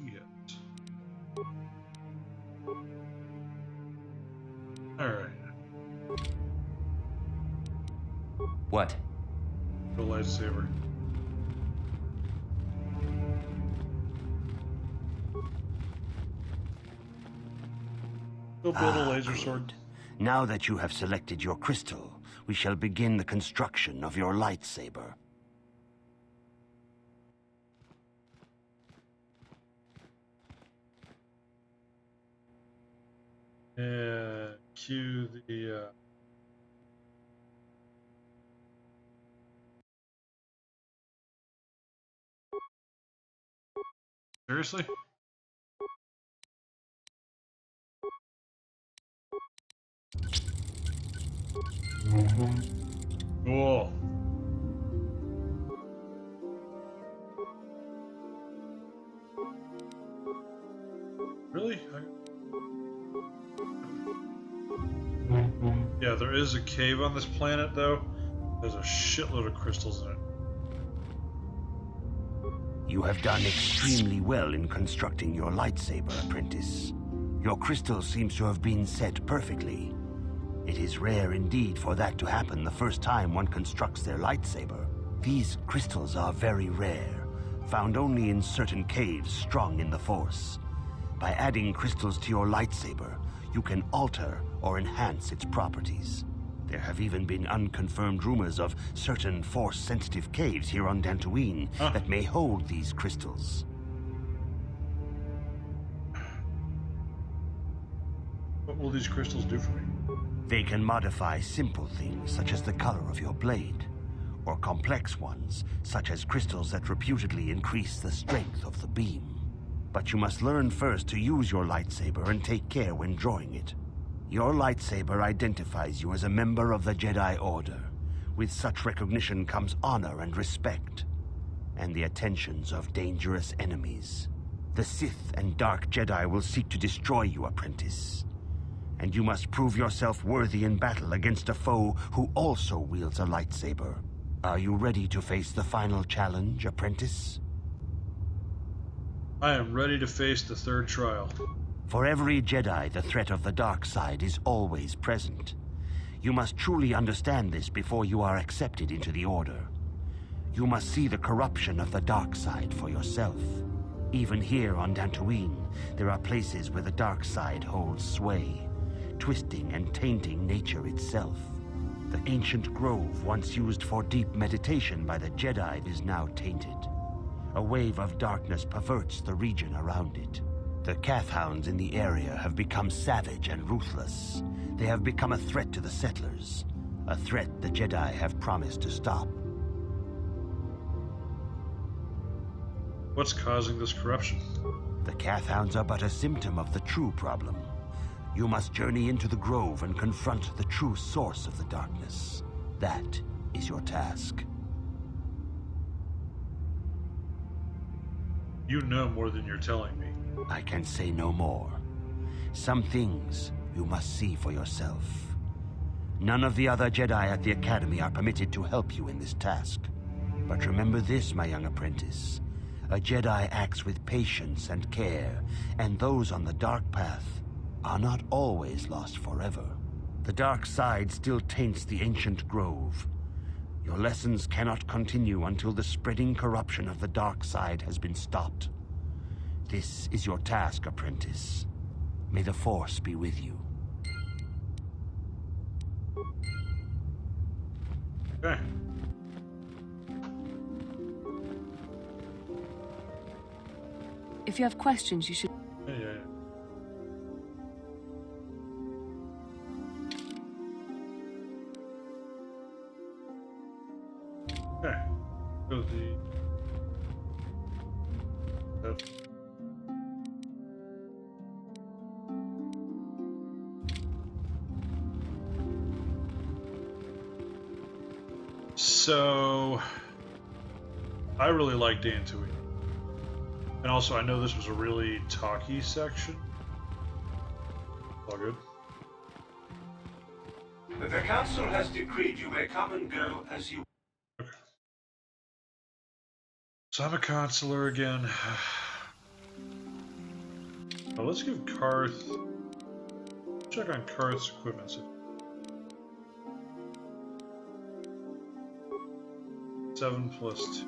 Yes. Alright. What? The lightsaber. Go build a laser sword. Now that you have selected your crystal, we shall begin the construction of your lightsaber. Cue the seriously? Cool. Really? Yeah, there is a cave on this planet, though. There's a shitload of crystals in it. You have done extremely well in constructing your lightsaber, apprentice. Your crystal seems to have been set perfectly. It is rare indeed for that to happen the first time one constructs their lightsaber. These crystals are very rare, found only in certain caves strong in the Force. By adding crystals to your lightsaber, you can alter or enhance its properties. There have even been unconfirmed rumors of certain Force-sensitive caves here on Dantooine that may hold these crystals. What will these crystals do for me? They can modify simple things such as the color of your blade, or complex ones such as crystals that reputedly increase the strength of the beam. But you must learn first to use your lightsaber and take care when drawing it. Your lightsaber identifies you as a member of the Jedi Order. With such recognition comes honor and respect, and the attentions of dangerous enemies. The Sith and Dark Jedi will seek to destroy you, apprentice. And you must prove yourself worthy in battle against a foe who also wields a lightsaber. Are you ready to face the final challenge, apprentice? I am ready to face the third trial. For every Jedi, the threat of the dark side is always present. You must truly understand this before you are accepted into the Order. You must see the corruption of the dark side for yourself. Even here on Dantooine, there are places where the dark side holds sway, twisting and tainting nature itself. The ancient grove once used for deep meditation by the Jedi is now tainted. A wave of darkness perverts the region around it. The Kathhounds in the area have become savage and ruthless. They have become a threat to the settlers, a threat the Jedi have promised to stop. What's causing this corruption? The Kathhounds are but a symptom of the true problem. You must journey into the grove and confront the true source of the darkness. That is your task. You know more than you're telling me. I can say no more. Some things you must see for yourself. None of the other Jedi at the Academy are permitted to help you in this task. But remember this, my young apprentice. A Jedi acts with patience and care, and those on the dark path are not always lost forever. The dark side still taints the ancient grove. Your lessons cannot continue until the spreading corruption of the dark side has been stopped. This is your task, apprentice. May the Force be with you. Okay. If you have questions, you should... Yeah. Okay. So So, I really like Dantooine. And also, I know this was a really talky section. All good. The council has decreed you may come and go as you... Okay. So I'm a consular again. Now let's give Karth... Check on Karth's equipment. 7 plus 2.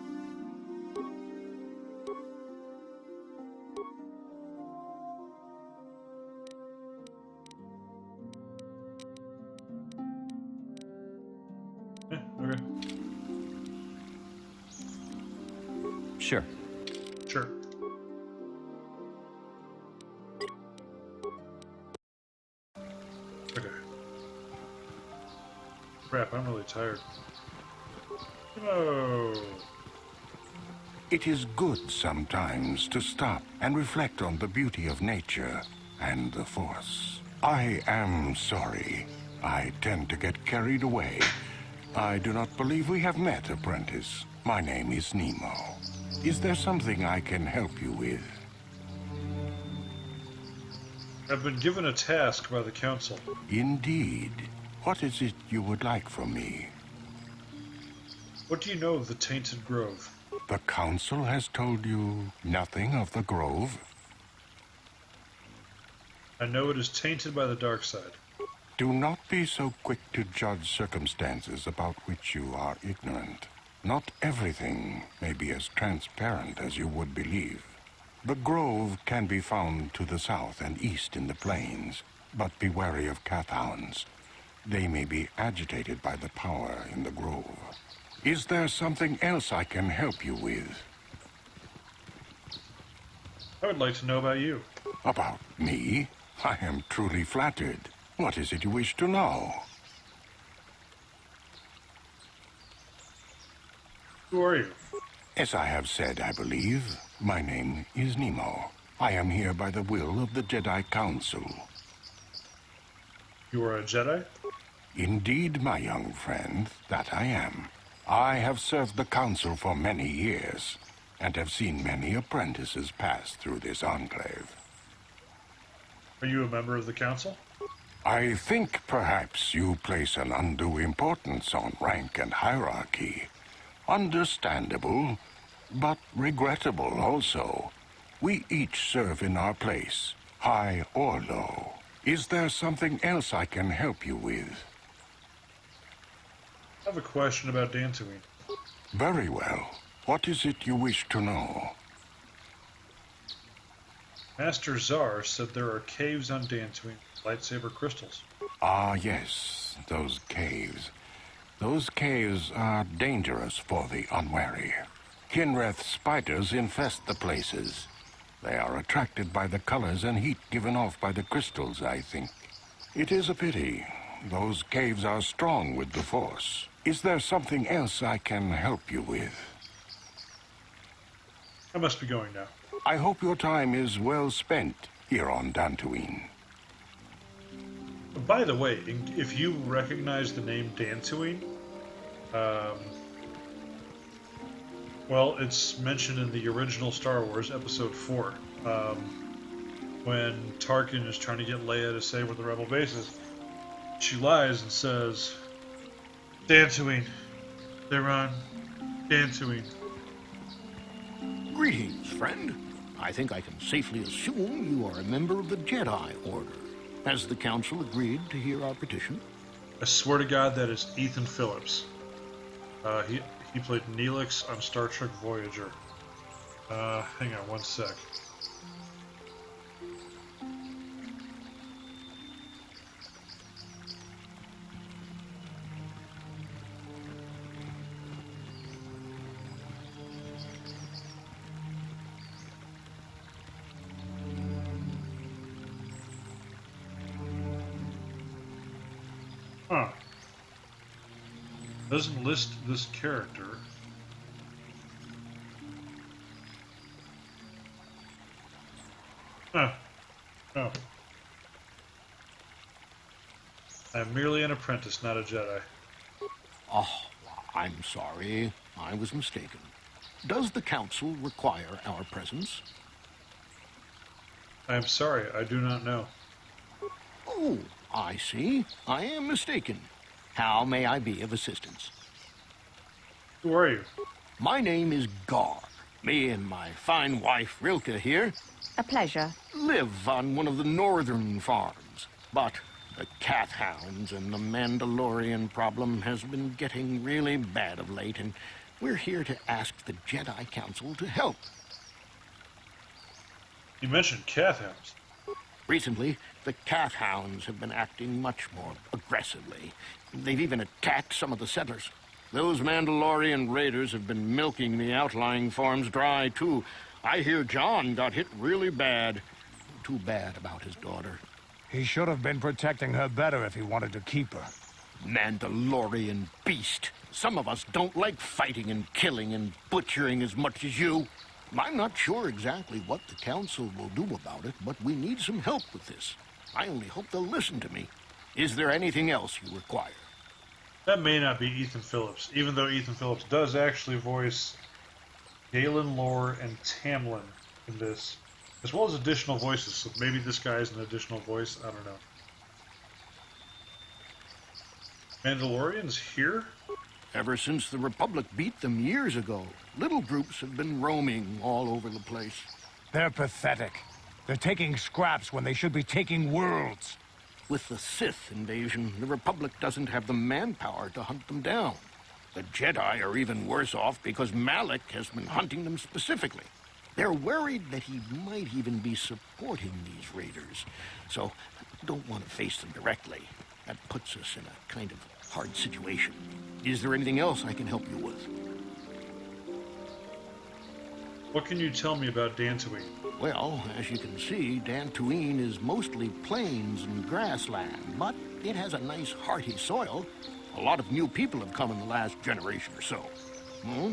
Yeah, okay. Sure. Sure. Okay. Crap, I'm really tired. No. It is good sometimes to stop and reflect on the beauty of nature and the Force. I am sorry. I tend to get carried away. I do not believe we have met, apprentice. My name is Nemo. Is there something I can help you with? I've been given a task by the Council. Indeed. What is it you would like from me? What do you know of the Tainted Grove? The Council has told you nothing of the Grove? I know it is tainted by the dark side. Do not be so quick to judge circumstances about which you are ignorant. Not everything may be as transparent as you would believe. The Grove can be found to the south and east in the plains, but be wary of Kathhounds. They may be agitated by the power in the Grove. Is there something else I can help you with? I would like to know about you. About me? I am truly flattered. What is it you wish to know? Who are you? As I have said, I believe, my name is Nemo. I am here by the will of the Jedi Council. You are a Jedi? Indeed, my young friend, that I am. I have served the Council for many years, and have seen many apprentices pass through this enclave. Are you a member of the Council? I think perhaps you place an undue importance on rank and hierarchy. Understandable, but regrettable also. We each serve in our place, high or low. Is there something else I can help you with? I have a question about Dantooine. Very well. What is it you wish to know? Master Czar said there are caves on Dantooine with lightsaber crystals. Ah, yes, those caves. Those caves are dangerous for the unwary. Kinreth spiders infest the places. They are attracted by the colors and heat given off by the crystals, I think. It is a pity. Those caves are strong with the Force. Is there something else I can help you with? I must be going now. I hope your time is well spent here on Dantooine. By the way, if you recognize the name Dantooine, well, it's mentioned in the original Star Wars Episode 4, when Tarkin is trying to get Leia to say where the Rebel base is. She lies and says, Dantooine. They're on Dantooine. Greetings, friend. I think I can safely assume you are a member of the Jedi Order. Has the Council agreed to hear our petition? I swear to God that is Ethan Phillips. He played Neelix on Star Trek Voyager. Hang on one sec. Huh. Doesn't list this character. Huh. Oh. I'm merely an apprentice, not a Jedi. Oh, I'm sorry. I was mistaken. Does the Council require our presence? I'm sorry, I do not know. Oh, I see. I am mistaken. How may I be of assistance? Who are you? My name is Gar. Me and my fine wife, Rilke, here, A pleasure. live on one of the northern farms. But the Kath Hounds and the Mandalorian problem has been getting really bad of late, and we're here to ask the Jedi Council to help. You mentioned Kath Hounds. Recently, the Kath Hounds have been acting much more aggressively. They've even attacked some of the settlers. Those Mandalorian raiders have been milking the outlying farms dry, too. I hear John got hit really bad. Too bad about his daughter. He should have been protecting her better if he wanted to keep her. Mandalorian beast. Some of us don't like fighting and killing and butchering as much as you. I'm not sure exactly what the Council will do about it, but we need some help with this. I only hope they'll listen to me. Is there anything else you require? That may not be Ethan Phillips, even though Ethan Phillips does actually voice Galen Lore and Tamlin in this, as well as additional voices, so maybe this guy is an additional voice, I don't know. Mandalorians here? Ever since the Republic beat them years ago, little groups have been roaming all over the place. They're pathetic. They're taking scraps when they should be taking worlds. With the Sith invasion, the Republic doesn't have the manpower to hunt them down. The Jedi are even worse off because Malik has been hunting them specifically. They're worried that he might even be supporting these raiders, so don't want to face them directly. That puts us in a kind of hard situation. Is there anything else I can help you with? What can you tell me about Dantooine? Well, as you can see, Dantooine is mostly plains and grassland, but it has a nice hearty soil. A lot of new people have come in the last generation or so. Well,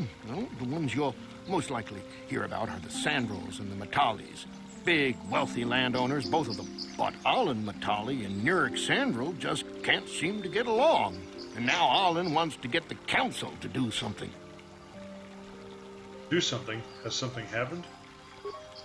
the ones you'll most likely hear about are the Sandrils and the Matalis. Big, wealthy landowners, both of them. But Alan Matali and Nurik Sandril just can't seem to get along. And now Alan wants to get the Council to do something. Do something? Has something happened?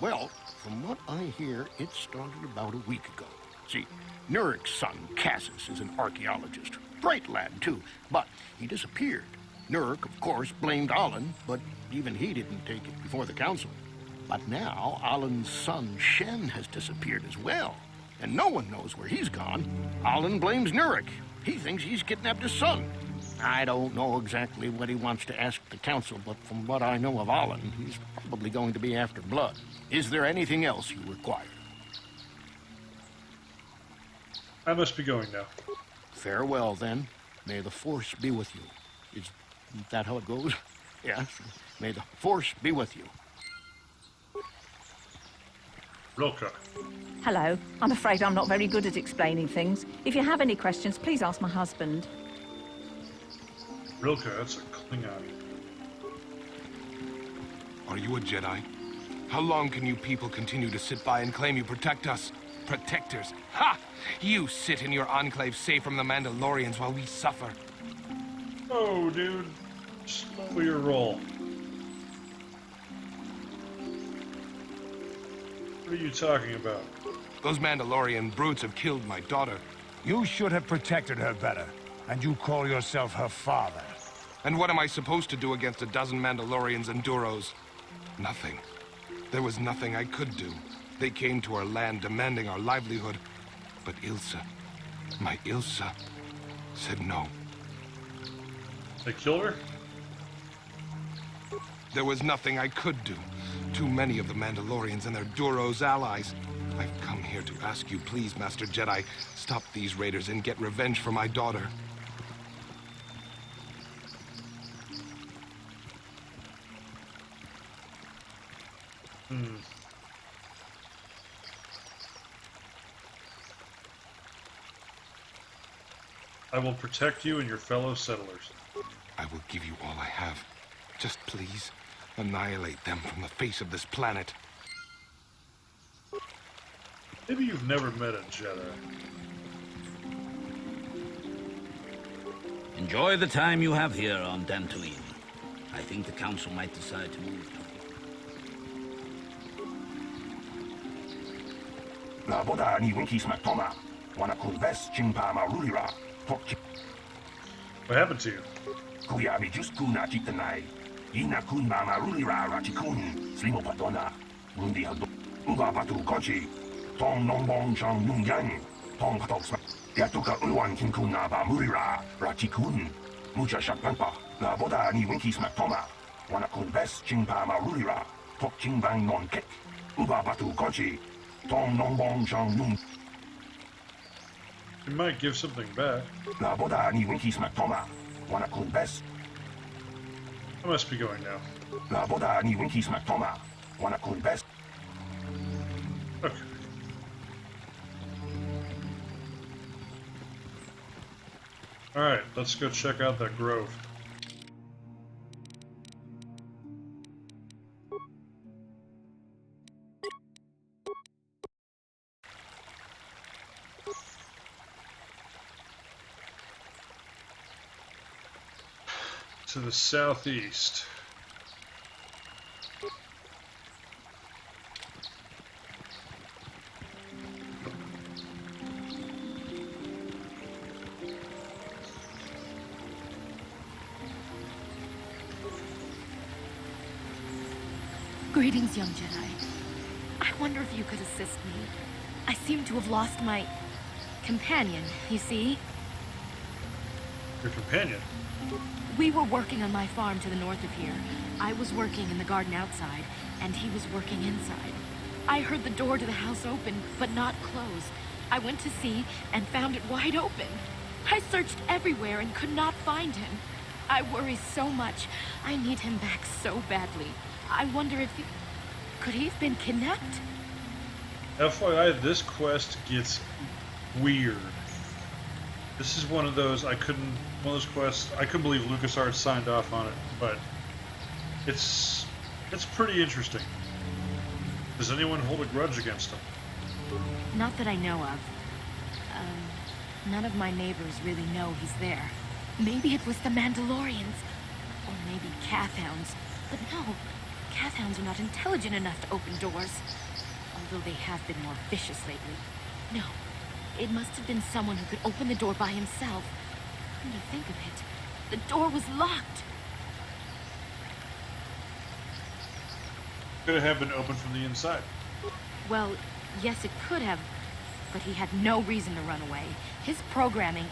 Well, from what I hear, it started about a week ago. See, Nurik's son, Cassus, is an archaeologist. Bright lad, too, but he disappeared. Nurik, of course, blamed Alan, but even he didn't take it before the Council. But now, Alan's son, Shen, has disappeared as well, and no one knows where he's gone. Alan blames Nurik. He thinks he's kidnapped his son. I don't know exactly what he wants to ask the Council, but from what I know of Alan, he's probably going to be after blood. Is there anything else you require? I must be going now. Farewell, then. May the Force be with you. Is that how it goes? Yes. May the Force be with you. Rilke. Hello. I'm afraid I'm not very good at explaining things. If you have any questions, please ask my husband. Rilke, that's a Klingon. Are you a Jedi? How long can you people continue to sit by and claim you protect us? Protectors? Ha! You sit in your enclave safe from the Mandalorians while we suffer. Oh, dude. Slow your roll. What are you talking about? Those Mandalorian brutes have killed my daughter. You should have protected her better. And you call yourself her father. And what am I supposed to do against a dozen Mandalorians and Duros? Nothing. There was nothing I could do. They came to our land demanding our livelihood. But Ilsa, my Ilsa, said no. They killed her? There was nothing I could do. Too many of the Mandalorians and their Duros allies. I've come here to ask you, please, Master Jedi, stop these raiders and get revenge for my daughter. I will protect you and your fellow settlers. I will give you all I have. Just please, annihilate them from the face of this planet. Maybe you've never met a Jedi. Enjoy the time you have here on Dantooine. I think the Council might decide to move. What happened to you? You might give something back. I must be going now. Okay. Alright, let's go check out that grove. To the southeast. Greetings, young Jedi. I wonder if you could assist me. I seem to have lost my companion, you see? Your companion? We were working on my farm to the north of here. I was working in the garden outside, and he was working inside. I heard the door to the house open, but not close. I went to see and found it wide open. I searched everywhere and could not find him. I worry so much. I need him back so badly. I wonder if he... Could he have been kidnapped? FYI, this quest gets weird. This is one of those one of those quests, I couldn't believe LucasArts signed off on it, but it's pretty interesting. Does anyone hold a grudge against him? Not that I know of. None of my neighbors really know he's there. Maybe it was the Mandalorians. Or maybe Cathhounds. But no, Cathhounds are not intelligent enough to open doors. Although they have been more vicious lately. No, it must have been someone who could open the door by himself. Come to think of it, the door was locked. Could have been opened from the inside. Well, yes, it could have, but he had no reason to run away. His programming...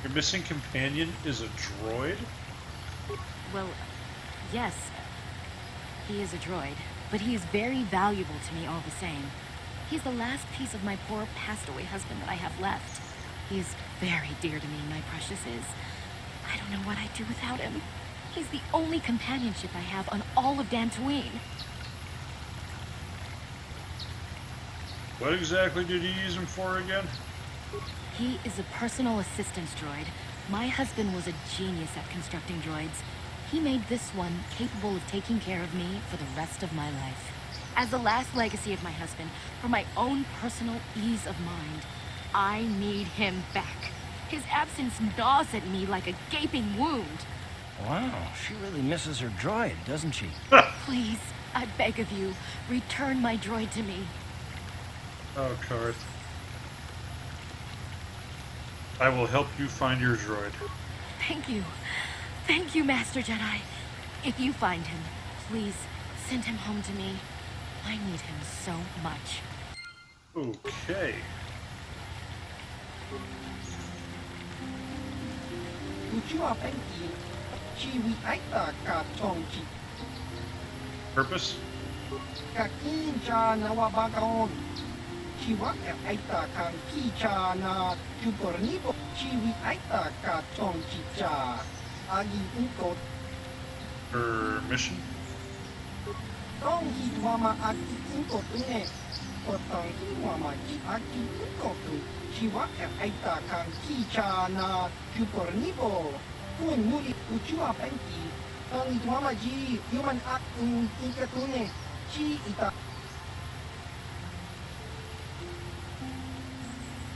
Your missing companion is a droid? Well, yes, he is a droid, but he is very valuable to me all the same. He's the last piece of my poor passed-away husband that I have left. He is very dear to me, my precious is. I don't know what I'd do without him. He's the only companionship I have on all of Dantooine. What exactly did you use him for again? He is a personal assistance droid. My husband was a genius at constructing droids. he made this one capable of taking care of me for the rest of my life. As the last legacy of my husband, for my own personal ease of mind, I need him back. His absence gnaws at me like a gaping wound. Wow, she really misses her droid, doesn't she? Please, I beg of you, return my droid to me. Oh, Karth. I will help you find your droid. Thank you. Thank you, Master Jedi. If you find him, please send him home to me. I need him so much. Okay. Purpose? Her mission?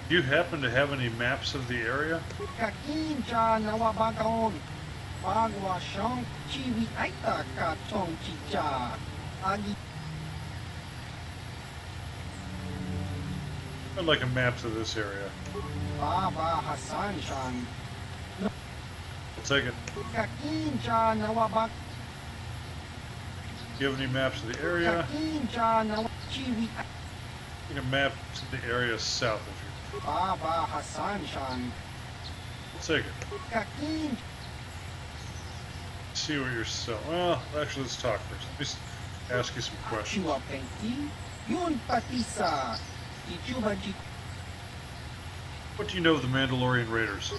Do you happen to have any maps of the area? I'd like a map to this area. I'll take it. Do you have any maps of the area? Need a map to the area south of here. I'll take it. See what you're selling. Well, actually, let's talk first. Let me ask you some questions. What do you know of the Mandalorian Raiders?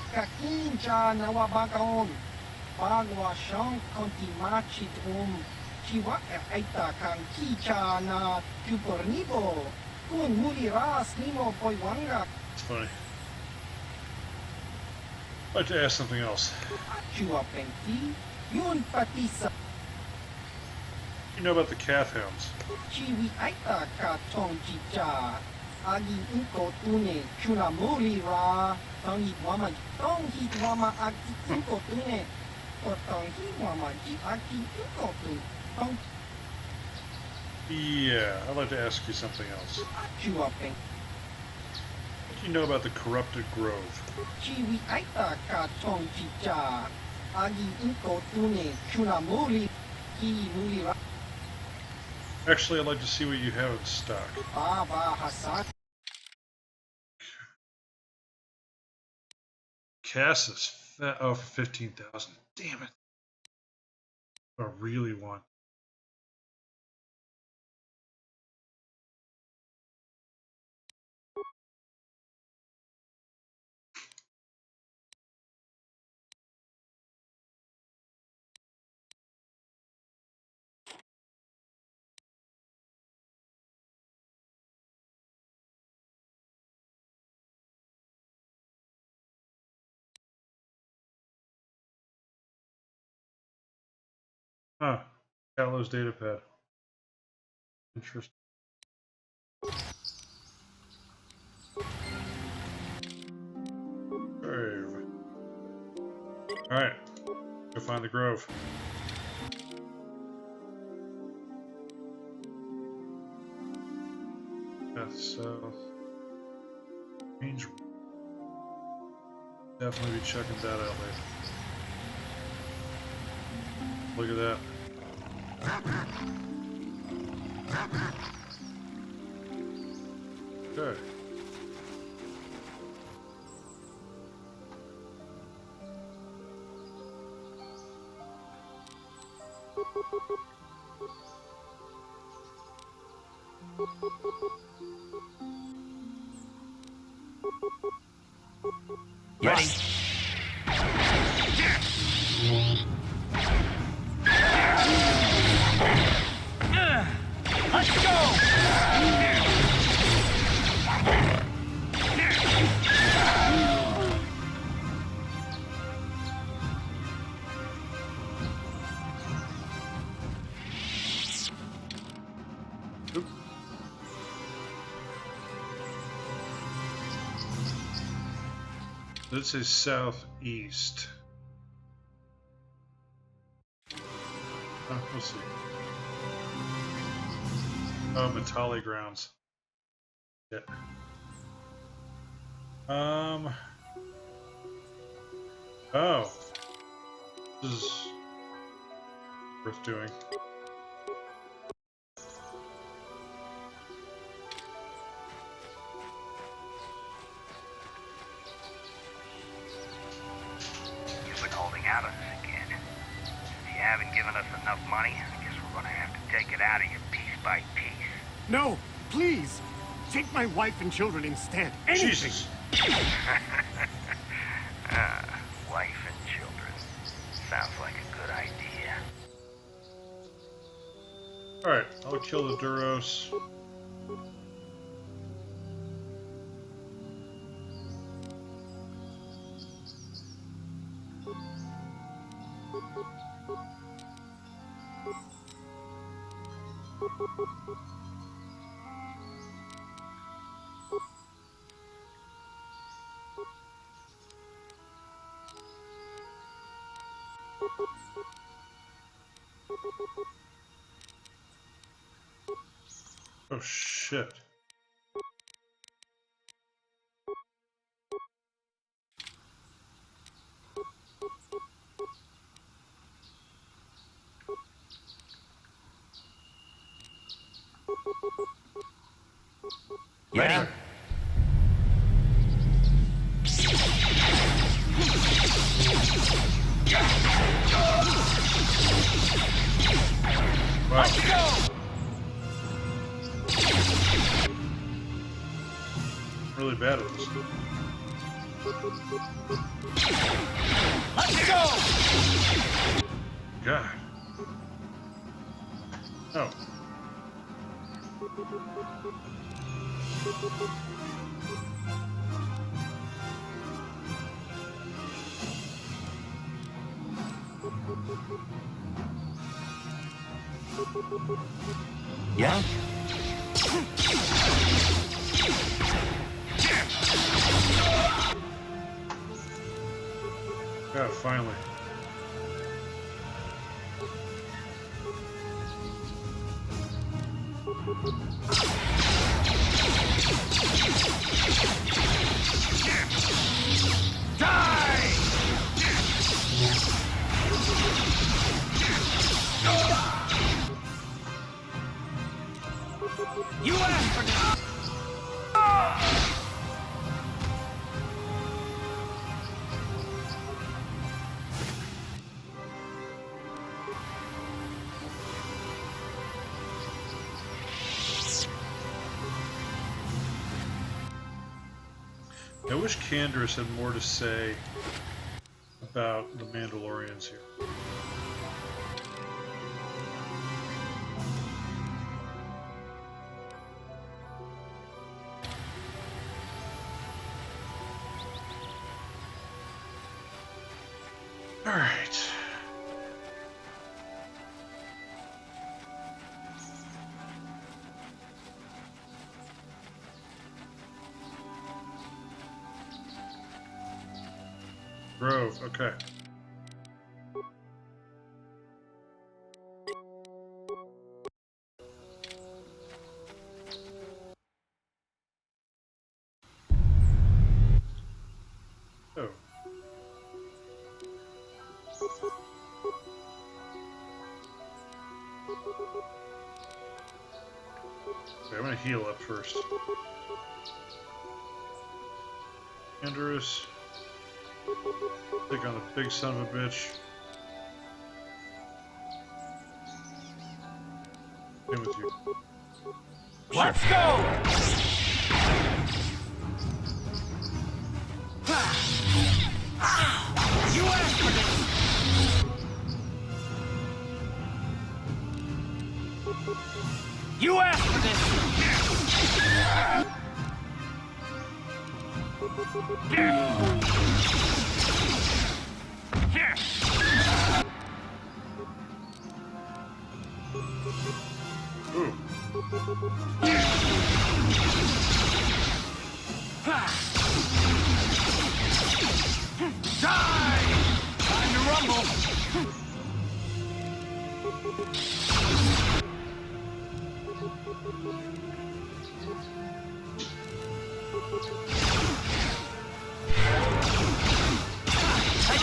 It's funny. I'd like to ask something else. You know about the Kath Hounds? Yeah, I'd like to ask you something else. What do you know about the corrupted Grove? Actually, I'd like to see what you have in stock. Cassis, oh, for 15,000. Damn it. I really want. Huh. Gallows datapad. Interesting. Grove. Alright. Go find the Grove. That's range. Definitely be checking that out later. Look at that. Okay. Ready? Let's go! This is southeast. We'll see. Oh, Matali grounds. Yeah. Oh. This is worth doing. You've been holding out on us again. If you haven't given us enough money, I guess we're gonna have to take it out of you piece by piece. No, please. Take my wife and children instead. Anything. Jesus. Wife and children. Sounds like a good idea. Alright, I'll kill the Duros. Oh shit. Yeah? Wow. Let's go! Really bad at this. Let's go! God. Oh. Yeah? God, finally. You asked for this! I wish Canderous had more to say about the Mandalorians here. All right. Grove, okay. Oh. Okay, I'm gonna heal up first. Canderous. Take on the big son of a bitch. In with you. Let's go! You asked for this! You asked for this! Ooh. How'd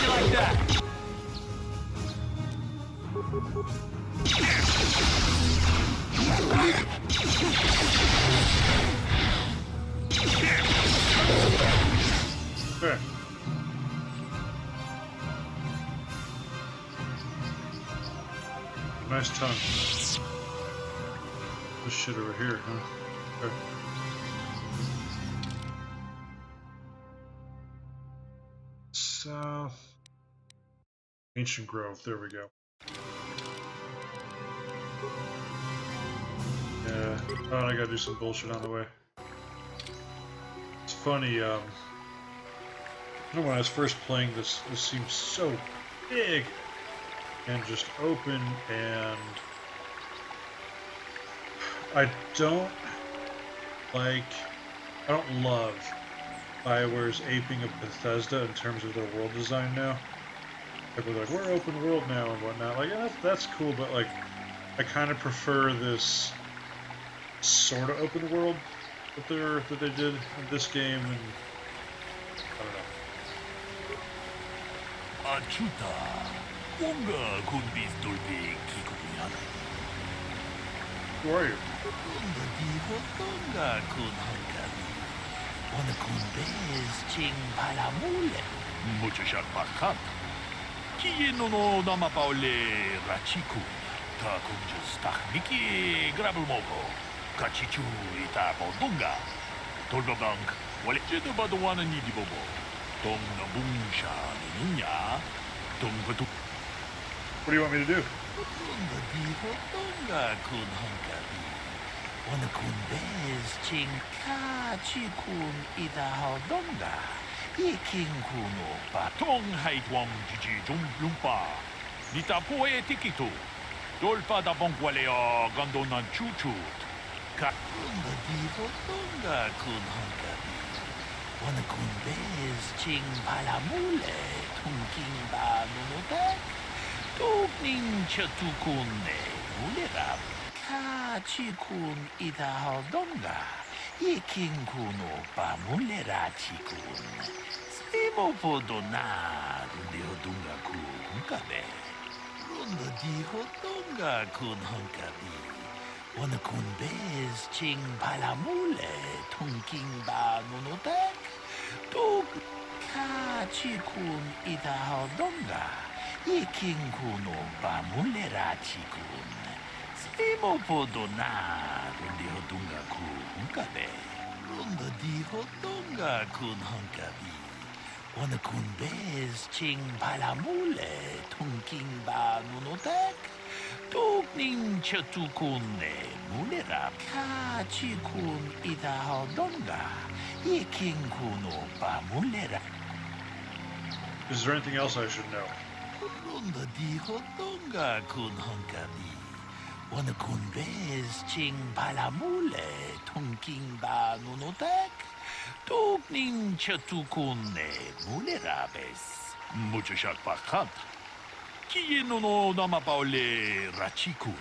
you like that? Sure. Nice tongue. This shit over here, huh? Okay. South. Ancient Grove, there we go. Yeah, oh, I gotta do some bullshit on the way. It's funny, you know, when I was first playing this, this seemed so big and just open, and I don't love BioWare's aping of Bethesda in terms of their world design now. Like, we're open world now and whatnot. Like, yeah, that's cool, but like, I kind of prefer this sort of open world that they did in this game, and I don't know. Achuta, Wonga kunbis dolbi kikuyan. Who are you? Tonga kun hankari. Wana kunbes ching palamule. Mucho shak bakat. Kieno no nama paule rachiku. Ta kunjus takmiki grabulmoko. Kachichu ita bodunga. Tolbabank. Wale jedo badowana ni dibobo. Tong na bungsha ni ninya. Tong batu. What do you want me to do? Tonga kun hankari. Wana kunbes ching kachi kun ita hodonga. Iking kuno pa. Tong haitwam jiji jumplumpa. Nita poe tikitu. Dolpa da bongwaleo gandonan chuchut. Tonga kun hankari. Wana kunbes ching palamule. Tungking ba nunutek. Tugning chatukunne. Mulirap. Kachi-kun ita hodonga. Iking kuno pa mulerachi-kun. Stimo podona. Rundi hodonga kun kabe. Runda di hodonga kun hankabi. Wana kun bez ching palamule. Tungking ba nunutek. Tug kachi-kun ita hodonga. Iking kuno pa mulerachi-kun. Stimo podona. Rundi hodonga kun kabe. Runda di hodonga kun hankabi. Wana kun bez ching palamule. Tungking ba nunutek. Tugning chatukunne. Mulera. Kachi-kun ita hodonga. Iking kuno pa mulera. Is there anything else I should know? Runda di hodonga kun hankabi. Wana kun bez ching palamule. Tungking ba nunutek. Tugning chatukunne. Mulerabes. Mucho shak bakat. Kieno no nama paule rachikun.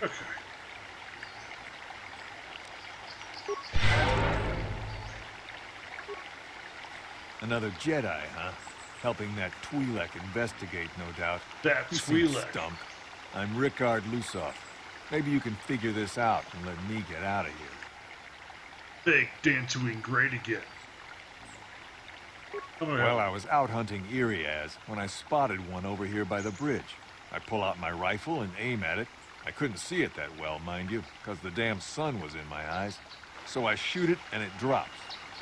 Okay. Another Jedi, huh? Helping that Twi'lek investigate, no doubt. That He seems Twi'lek. stumped. I'm Rickard Lusoff. Maybe you can figure this out and let me get out of here. Fake Dantooine great again. Well, I was out hunting Iriaz when I spotted one over here by the bridge. I pull out my rifle and aim at it. I couldn't see it that well, mind you, because the damn sun was in my eyes. So I shoot it and it drops.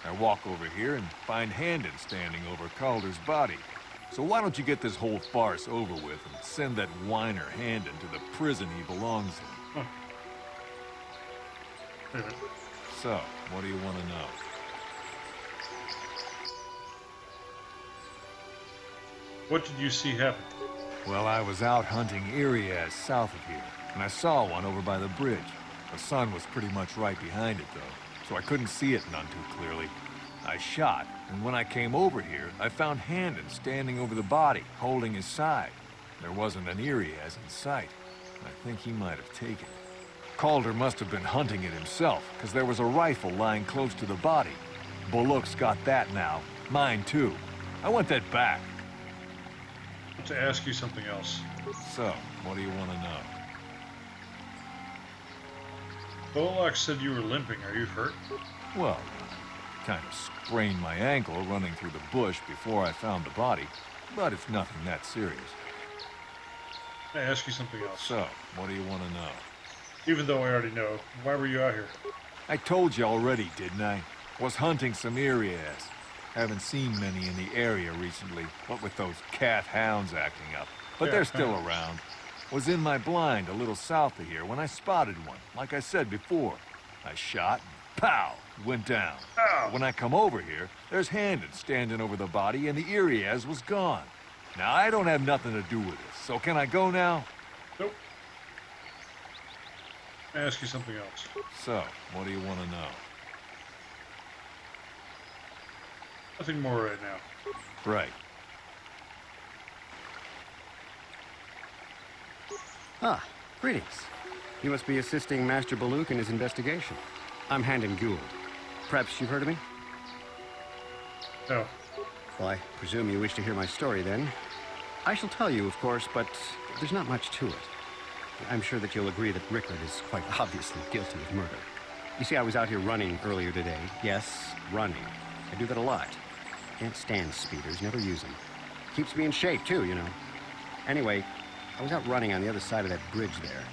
I walk over here and find Handon standing over Calder's body. So why don't you get this whole farce over with and send that whiner Handon to the prison he belongs in? So, what do you want to know? What did you see happen? Well, I was out hunting Iriaz south of here, and I saw one over by the bridge. The sun was pretty much right behind it, though, so I couldn't see it none too clearly. I shot, and when I came over here, I found Handon standing over the body, holding his side. There wasn't an Irias in sight. I think he might have taken it. Calder must have been hunting it himself, because there was a rifle lying close to the body. Bullock's got that now. Mine too. I want that back. I want to ask you something else. So, what do you want to know? Bullock said you were limping. Are you hurt? Well, kind of sprained my ankle running through the bush before I found the body, but it's nothing that serious. I ask you something else. So, what do you want to know? Even though I already know, why were you out here? I told you already, didn't I? Was hunting some Irias. Haven't seen many in the area recently, what with those cat hounds acting up. But they're still around. Was in my blind a little south of here when I spotted one, like I said before. I shot, and pow, went down. Ow. When I come over here, there's Handon standing over the body and the Irias was gone. Now, I don't have nothing to do with this, so can I go now? Nope. I ask you something else. So, what do you want to know? Nothing more right now. Right. Ah, greetings. You must be assisting Master Baluk in his investigation. I'm Handon Gould. Perhaps you've heard of me? No. Well, I presume you wish to hear my story, then. I shall tell you, of course, but there's not much to it. I'm sure that you'll agree that Rickard is quite obviously guilty of murder. You see, I was out here running earlier today. Yes, running. I do that a lot. Can't stand speeders, never use them. Keeps me in shape, too, you know. Anyway, I was out running on the other side of that bridge there,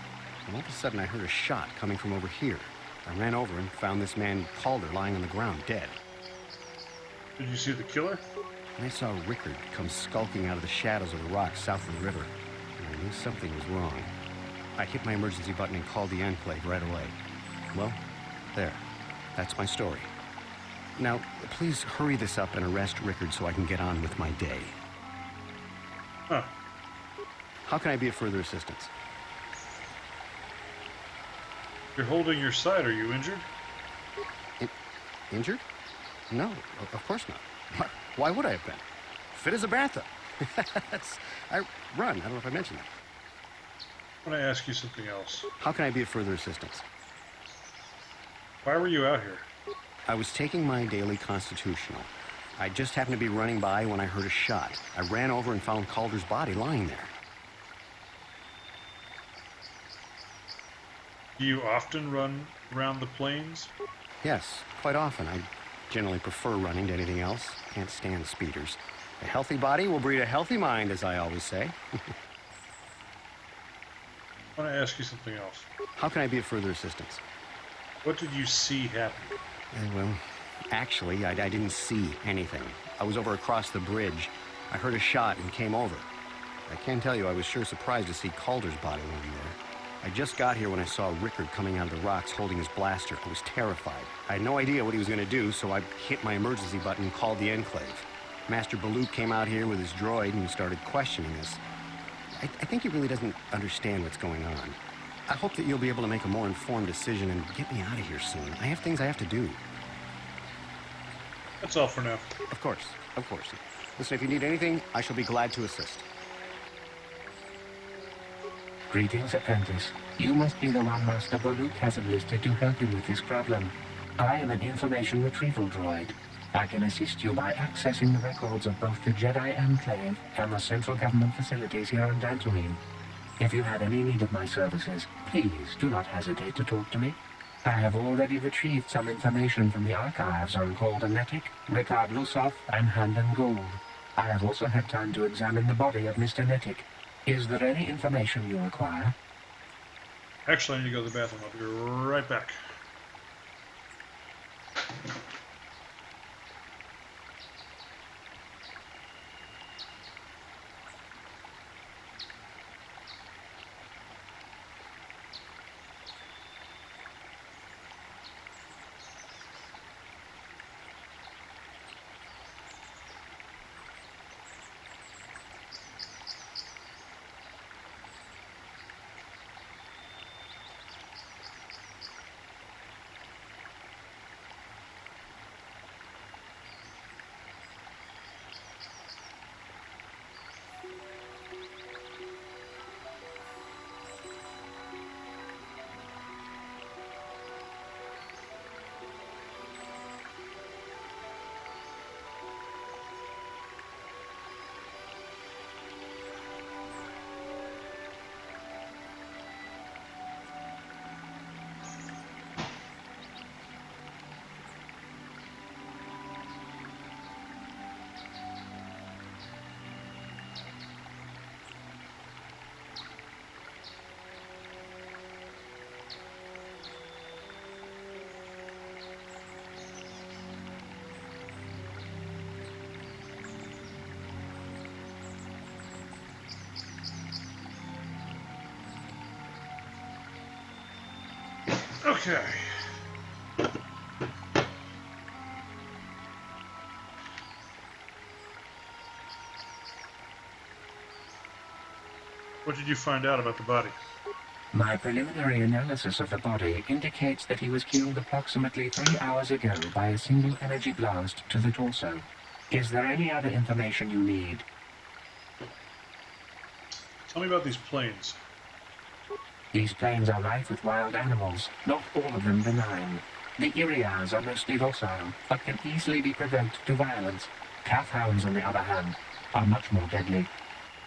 and all of a sudden I heard a shot coming from over here. I ran over and found this man Calder lying on the ground, dead. Did you see the killer? And I saw Rickard come skulking out of the shadows of the rocks south of the river, and I knew something was wrong. I hit my emergency button and called the Enclave right away. Well, there. That's my story. Now, please hurry this up and arrest Rickard so I can get on with my day. Huh. How can I be of further assistance? You're holding your side. Are you injured? Injured? No, of course not. Why would I have been? Fit as a bathtub. I run. I don't know if I mentioned that. I want to ask you something else. How can I be of further assistance? Why were you out here? I was taking my daily constitutional. I just happened to be running by when I heard a shot. I ran over and found Calder's body lying there. Do you often run around the plains? Yes, quite often. I generally prefer running to anything else. Can't stand speeders. A healthy body will breed a healthy mind, as I always say. I want to ask you something else. How can I be of further assistance? What did you see happen? Well, actually, I didn't see anything. I was over across the bridge. I heard a shot and came over. I can tell you I was sure surprised to see Calder's body lying there. I just got here when I saw Rickard coming out of the rocks holding his blaster. I was terrified. I had no idea what he was going to do, so I hit my emergency button and called the Enclave. Master Baluk came out here with his droid and started questioning us. I think he really doesn't understand what's going on. I hope that you'll be able to make a more informed decision and get me out of here soon. I have things I have to do. That's all for now. Of course, of course. Listen, if you need anything, I shall be glad to assist. Greetings, apprentice. You must be the one Master Baluk has enlisted to help you with this problem. I am an information retrieval droid. I can assist you by accessing the records of both the Jedi Enclave and the central government facilities here on Dantooine. If you have any need of my services, please do not hesitate to talk to me. I have already retrieved some information from the archives on Calder Netic, Rickard Lusoff, and Handon Gould. I have also had time to examine the body of Mr. Netic. Is there any information you require? Actually, I need to go to the bathroom. I'll be right back. Okay. What did you find out about the body? My preliminary analysis of the body indicates that he was killed approximately 3 hours ago by a single energy blast to the torso. Is there any other information you need? Tell me about these planes. These plains are rife with wild animals, not all of them benign. The Irias are mostly docile, but can easily be provoked to violence. Calf hounds, on the other hand, are much more deadly.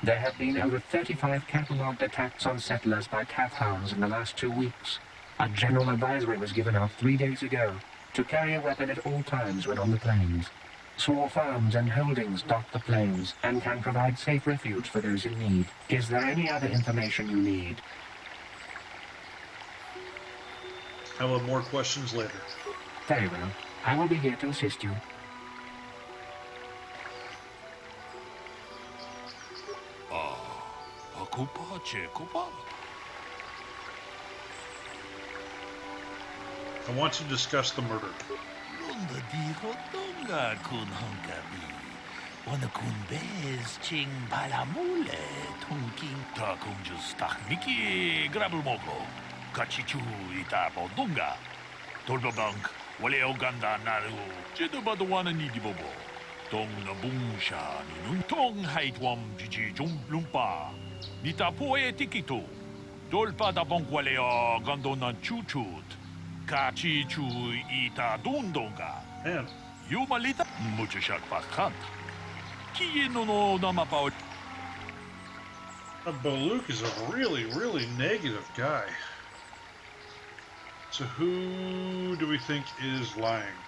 There have been over 35 catalogued attacks on settlers by calf hounds in the last 2 weeks. A general advisory was given out 3 days ago to carry a weapon at all times when on the plains. Small farms and holdings dot the plains and can provide safe refuge for those in need. Is there any other information you need? I will have more questions later. Very well. I will be here to assist you. I want to discuss the murder. Kachichu ita bodunga. Tolbabank, wale oganda naru. Jedubadwana nidibobo. Tong nabungsha ninun. Tong haitwam jiji lumpa. Nita poe tikito. Dolpa da bonk wale o gandona chuchut. Kachichu ita dundonga. Man. Yumalita muchashak pakant. Kiye no namapao. Baluk is a really, really negative guy. So who do we think is lying?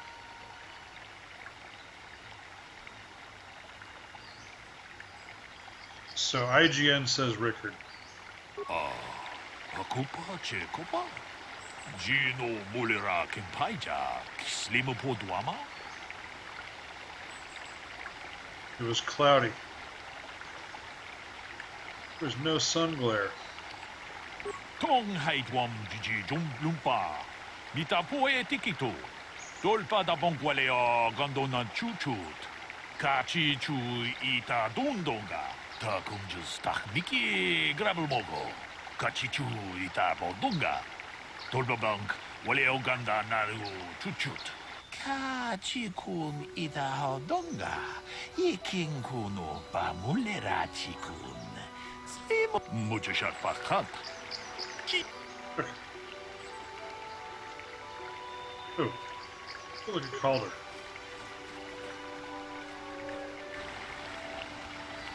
So IGN says Rickard. Kopa. Gino Mulera Kimpaija, Slimo Podwama? It was cloudy. There's no sun glare. Tong haitwam jiji lumpa. Nita poe tikito. Dolpa da bonkwaleo gondona chuchut. Kachi chu ita dundonga. Ta kunjus takmiki grabelmogo. Kachi chu ita bodunga. Dolpa bank waleo ganda naru chuchut. Kachi kun ita hodonga. Iking kuno pa mulera chikun. Mucho shot pakant. Oh, look at Calder.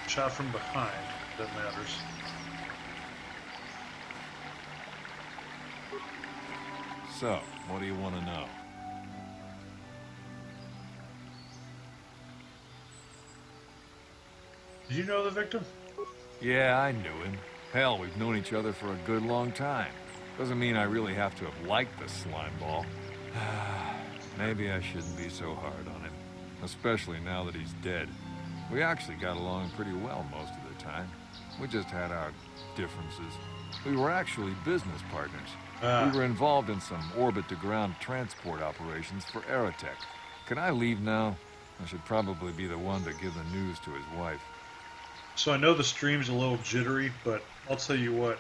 Shot from behind. That matters. So, what do you want to know? Did you know the victim? Yeah, I knew him. Hell, we've known each other for a good long time. Doesn't mean I really have to have liked the slime ball. Maybe I shouldn't be so hard on him. Especially now that he's dead. We actually got along pretty well most of the time. We just had our differences. We were actually business partners. We were involved in some orbit-to-ground transport operations for Aerotech. Can I leave now? I should probably be the one to give the news to his wife. So I know the stream's a little jittery, but I'll tell you what.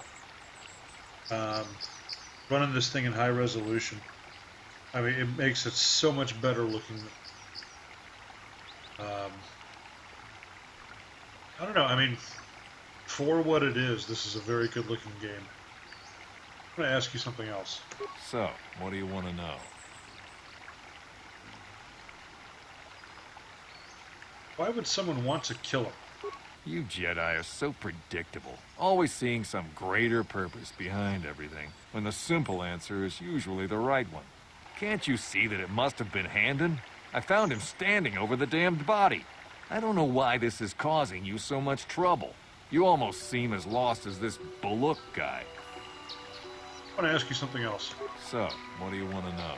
Running this thing in high resolution, I mean, it makes it so much better looking. I don't know. I mean, for what it is, this is a very good looking game. I'm going to ask you something else. So, what do you want to know? Why would someone want to kill him? You Jedi are so predictable, always seeing some greater purpose behind everything, when the simple answer is usually the right one. Can't you see that it must have been Handon? I found him standing over the damned body. I don't know why this is causing you so much trouble. You almost seem as lost as this Baluk guy. I want to ask you something else. So, what do you want to know?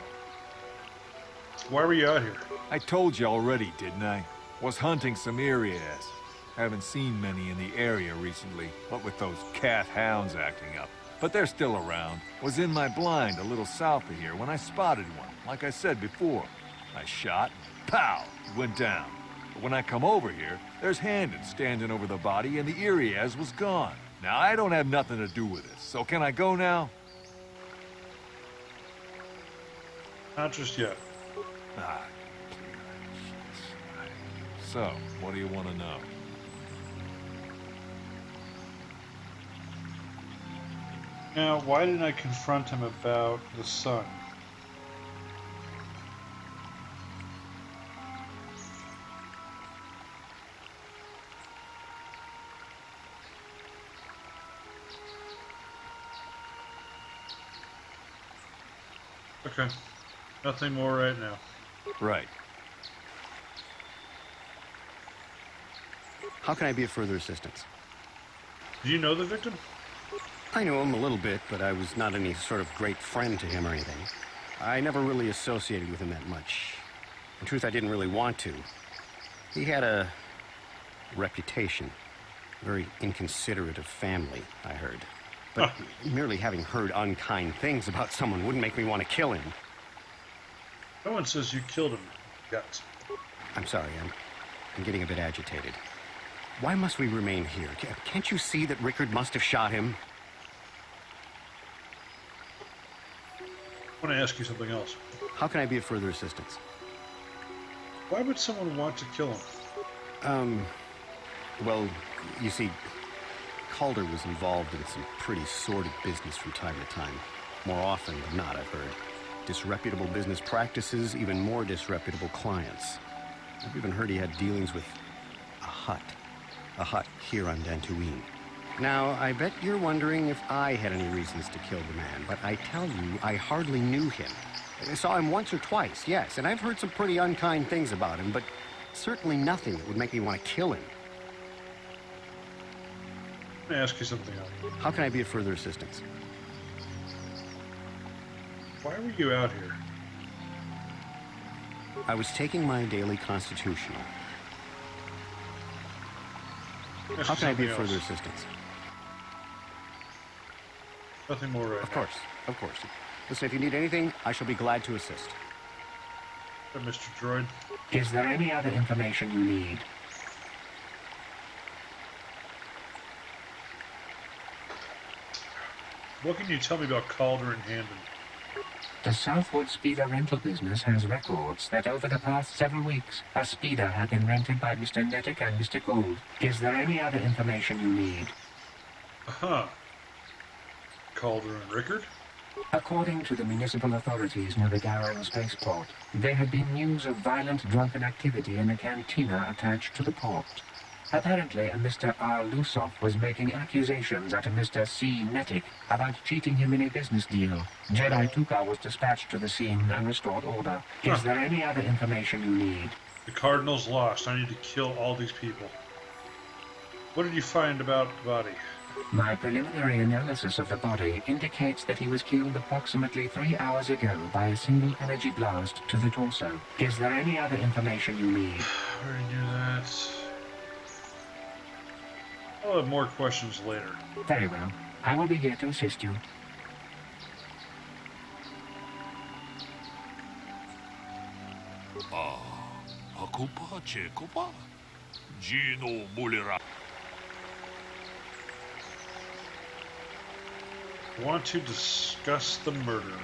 Why were you out here? I told you already, didn't I? Was hunting some Irias. Haven't seen many in the area recently, what with those cat hounds acting up. but they're still around. Was in my blind a little south of here when I spotted one, like I said before. I shot, pow, it went down. But when I come over here, there's Handon standing over the body and the Iriaz was gone. Now, I don't have nothing to do with this, so can I go now? Not just yet. Ah, so, what do you want to know? Now, why didn't I confront him about the sun? Okay. Nothing more right now. Right. How can I be of further assistance? Do you know the victim? I knew him a little bit, but I was not any sort of great friend to him or anything. I never really associated with him that much. In truth, I didn't really want to. He had a reputation. Very inconsiderate of family, I heard. But merely having heard unkind things about someone wouldn't make me want to kill him. No one says you killed him. Guts. I'm sorry, I'm getting a bit agitated. Why must we remain here? Can't you see that Rickard must have shot him? I want to ask you something else. How can I be of further assistance? Why would someone want to kill him? Well, you see, Calder was involved in some pretty sordid business from time to time. More often than not, I've heard. Disreputable business practices, even more disreputable clients. I've even heard he had dealings with a hut here on Dantooine. Now, I bet you're wondering if I had any reasons to kill the man, but I tell you, I hardly knew him. I saw him once or twice, yes, and I've heard some pretty unkind things about him, but certainly nothing that would make me want to kill him. Let me ask you something else. How can I be of further assistance? Why were you out here? I was taking my daily constitutional. How can I be of further assistance? Nothing more right Of course, of course. Listen, if you need anything, I shall be glad to assist. Mr. Droid. Is there any other information you need? What can you tell me about Calder and Handon? The Southwood Speeder rental business has records that over the past several weeks, a speeder had been rented by Mr. Nettic and Mr. Gould. Is there any other information you need? Aha. Calder and Rickard? According to the municipal authorities near the Garrow spaceport, there had been news of violent drunken activity in a cantina attached to the port. Apparently, a Mr. R. Lusoff was making accusations at a Mr. C. Nettic about cheating him in a business deal. Jedi Tuka was dispatched to the scene and restored order. Is there any other information you need? The Cardinal's lost. I need to kill all these people. What did you find about the body? My preliminary analysis of the body indicates that he was killed approximately 3 hours ago by a single energy blast to the torso. Is there any other information you need? I already knew that. I'll have more questions later. Very well. I will be here to assist you. Ako pa, Checo pa. Gino Mulera. Want to discuss the murder.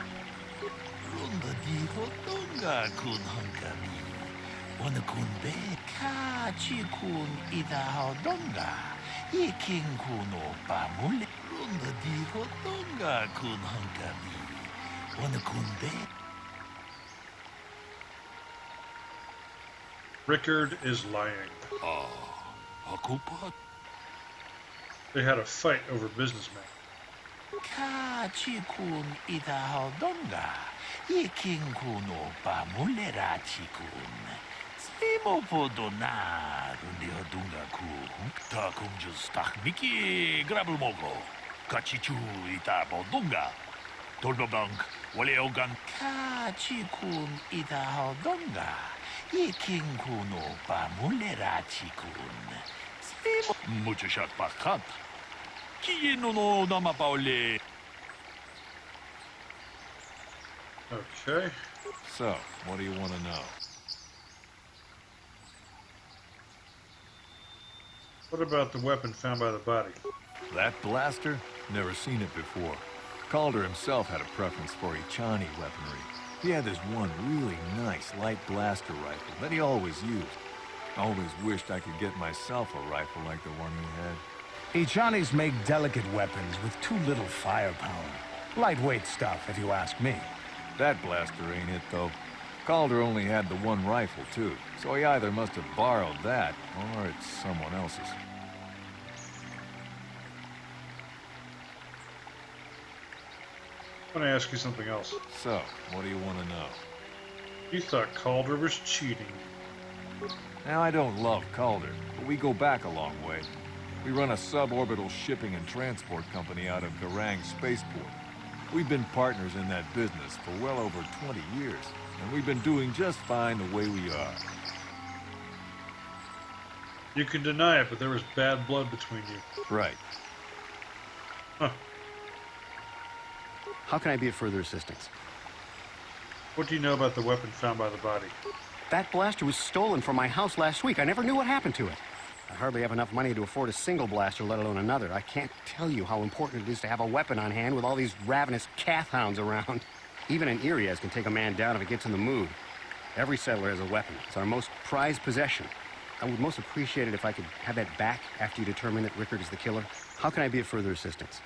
Runda di hotonga kun hankami. Wana kun be ka chikun ida hodonga. Iking kuno pa mule. Runda di hotonga kun hankami. Wana kun be. Rickard is lying. Ako pa. They had a fight over businessmen. Ka chikun ida hodonga. Iking kuno pa mulera chikun. Simo podona rundi hodunga ku. Ta kumjus takmiki grabel mogo. Kachichu ita bodunga. Tolbabank wale ogan. Ka chikun ida hodonga. Iking kuno pa mulera chikun. Simo mucho shot pakat. Kino no nama paule. Okay. So, what do you want to know? What about the weapon found by the body? That blaster? Never seen it before. Calder himself had a preference for Echani weaponry. He had this one really nice light blaster rifle that he always used. I always wished I could get myself a rifle like the one he had. Echanis make delicate weapons with too little firepower. Lightweight stuff, if you ask me. That blaster ain't it, though. Calder only had the one rifle, too, so he either must have borrowed that, or it's someone else's. I want to ask you something else. So, what do you want to know? You thought Calder was cheating. Now, I don't love Calder, but we go back a long way. We run a suborbital shipping and transport company out of Garang Spaceport. We've been partners in that business for well over 20 years, and we've been doing just fine the way we are. You can deny it, but there was bad blood between you. Right. Huh. How can I be of further assistance? What do you know about the weapon found by the body? That blaster was stolen from my house last week. I never knew what happened to it. I hardly have enough money to afford a single blaster, let alone another. I can't tell you how important it is to have a weapon on hand with all these ravenous cath hounds around. Even an Irias can take a man down if it gets in the mood. Every settler has a weapon. It's our most prized possession. I would most appreciate it if I could have that back after you determine that Rickard is the killer. How can I be of further assistance?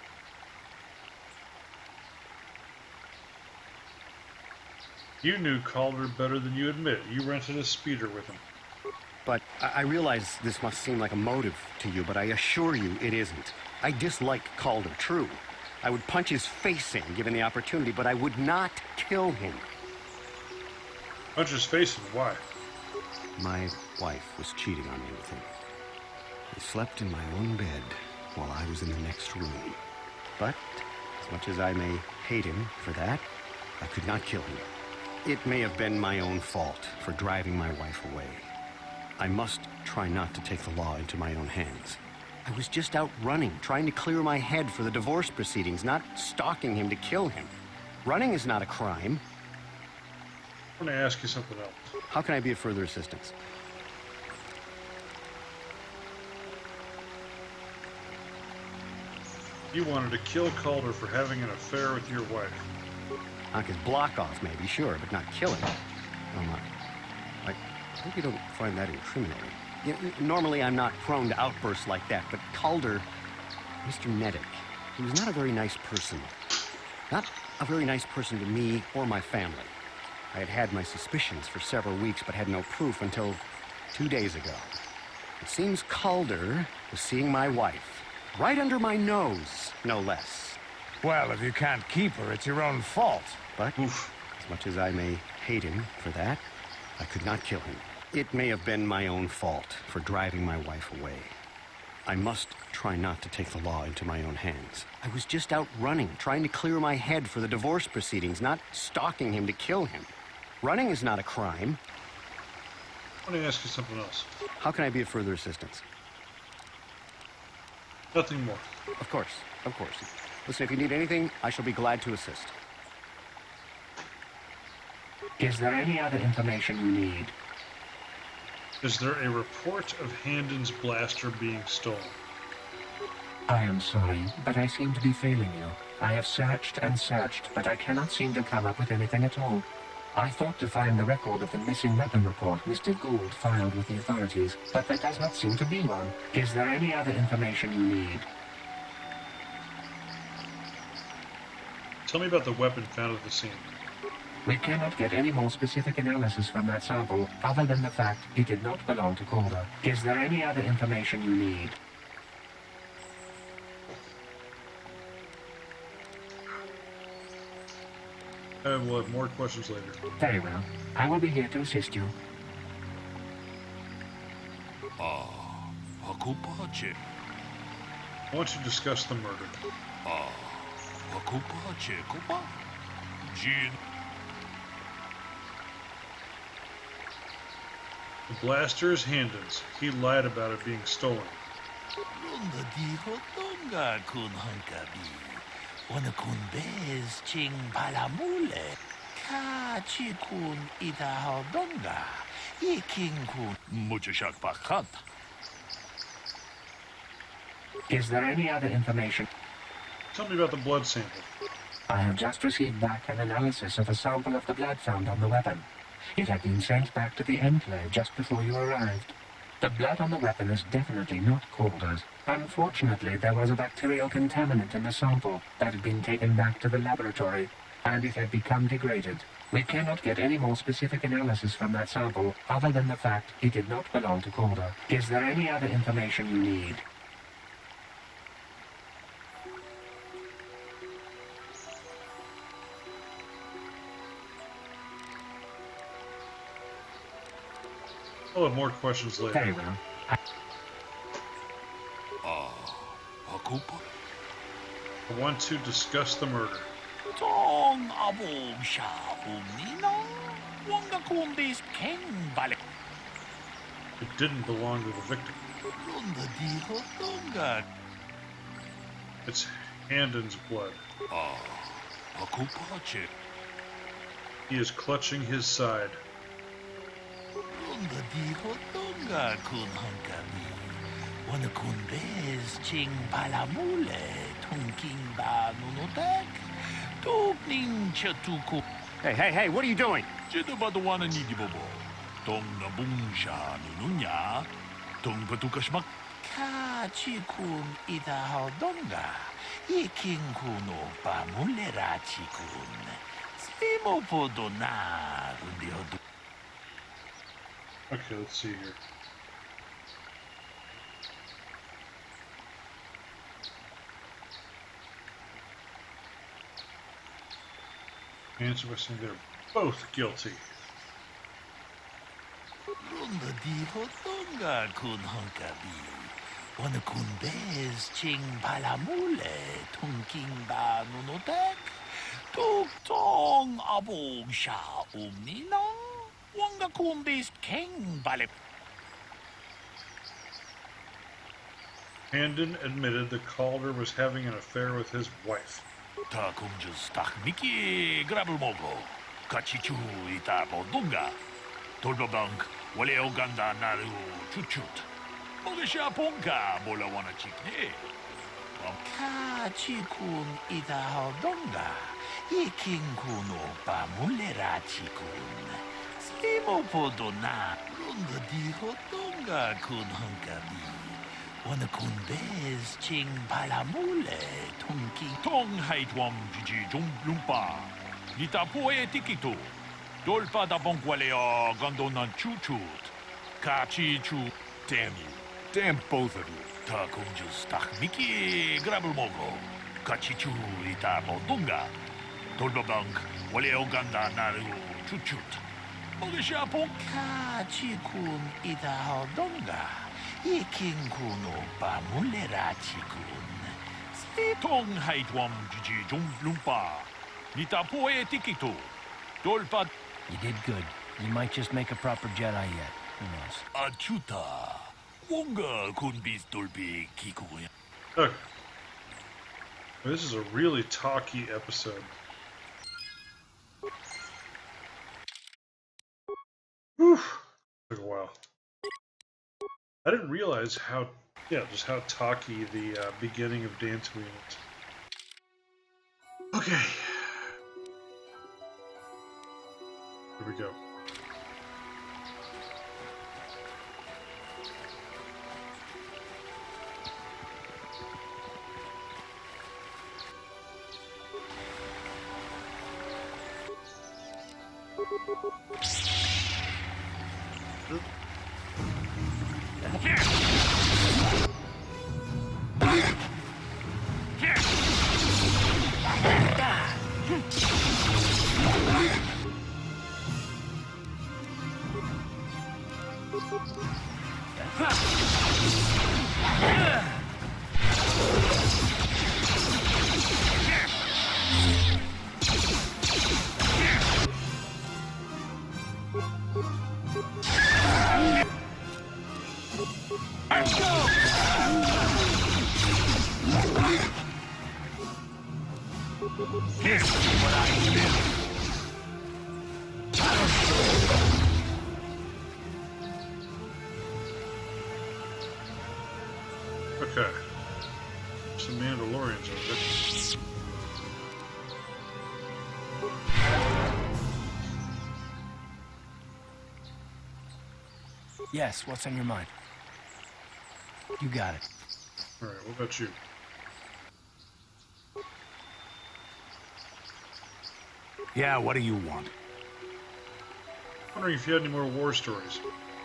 You knew Calder better than you admit. You rented a speeder with him. But I realize this must seem like a motive to you, but I assure you it isn't. I dislike Calder, true. I would punch his face in, given the opportunity, but I would not kill him. Punch his face in? Why? My wife was cheating on me with him. I slept in my own bed while I was in the next room. But, as much as I may hate him for that, I could not kill him. It may have been my own fault for driving my wife away. I must try not to take the law into my own hands. I was just out running, trying to clear my head for the divorce proceedings, not stalking him to kill him. Running is not a crime. I want to ask you something else. How can I be of further assistance? You wanted to kill Calder for having an affair with your wife. Knock his block off, maybe, sure, but not kill him. Oh, my. I hope you don't find that incriminating. Normally, I'm not prone to outbursts like that, but Calder, Mr. Nedick, he was not a very nice person. Not a very nice person to me or my family. I had had my suspicions for several weeks, but had no proof until 2 days ago. It seems Calder was seeing my wife, right under my nose, no less. Well, if you can't keep her, it's your own fault. But, as much as I may hate him for that, I could not kill him. It may have been my own fault for driving my wife away. I must try not to take the law into my own hands. I was just out running, trying to clear my head for the divorce proceedings, not stalking him to kill him. Running is not a crime. I want to ask you something else. How can I be of further assistance? Nothing more. Of course, of course. Listen, if you need anything, I shall be glad to assist. Is there any other information you need? Is there a report of Handon's blaster being stolen? I am sorry, but I seem to be failing you. I have searched and searched, but I cannot seem to come up with anything at all. I thought to find the record of the missing weapon report Mr. Gould filed with the authorities, but there does not seem to be one. Is there any other information you need? Tell me about the weapon found at the scene. We cannot get any more specific analysis from that sample, other than the fact it did not belong to Calder. Is there any other information you need? We'll have more questions later. Very well. I will be here to assist you. I want to discuss the murder. The blaster is Handon's. He lied about it being stolen. Kachikun idahaldonga. Ikinkun muchashak bakat. Is there any other information? Tell me about the blood sample. I have just received back an analysis of a sample of the blood found on the weapon. It had been sent back to the Enclave just before you arrived. The blood on the weapon is definitely not KotOR's. Unfortunately, there was a bacterial contaminant in the sample that had been taken back to the laboratory, and it had become degraded. We cannot get any more specific analysis from that sample other than the fact it did not belong to KotOR. Is there any other information you need? I'll have more questions later. Very well. I want to discuss the murder. Tong abog siya umnina. Wanga kumbis king balik. It didn't belong to the victim. Runda diho donga. It's Handon's blood. Akupache. He is clutching his side. Runda diho donga kun hankami. Wana kun bez ching palamule. Tungking ba nunotek. Tugning chatuku. Hey, what are you doing? Jidabadawana nidibobo. Tong nabungsha nununya. Tong patukashmak. Kachikun idahaldonga. Ikinkuno pamulera chikun. Simo podona rundiodu. Okay, let's see here. Answer by saying they're both guilty. Runda diho donga kun hankabi. Wana kun bez ching palamule. Tungking ba nunotek. Tuk tong abog siya umnina. Wanga kun bez king balik. Handon admitted that Calder was having an affair with his wife. Ta kumjus tak miki grabul mogo. Kachichu ita bodunga. Tolbabank wale oganda naru chuchut. Mogisha ponka bola wana chikne. Kachikun ita hodonga. Ikinkuno pamulera chikun. Simo podona. Runda di hodonga kun hankabi. Wana kun bez ching palamule tungki tong haitwam jiji jum lumpa. Nita poe tikito. Dolpa da bonkwalea gandonan chuchut. Kachi chu. Damn you. Damn both of you. Ta kunjus tak miki grabul mogo. Kachi chu ita bodunga. Dolpa bank waleo ganda naru chuchut. Mogisha pon. Kachi kun ita hodonga. Ikinkuno pamulera chikun. Tong haitwam jiji jum lumpa. Nita poe tikito. Dolpa. You did good. You might just make a proper Jedi yet. Who knows? Achuta. Wonga kun bis dolpi kikuya. Look. This is a really talky episode. Whew. Took a while. I didn't realize just how talky the beginning of Dantooine is. Okay. Here we go. some Mandalorians over there. Yes, what's on your mind? You got it. All right, what about you? Yeah, what do you want? Wondering if you had any more war stories.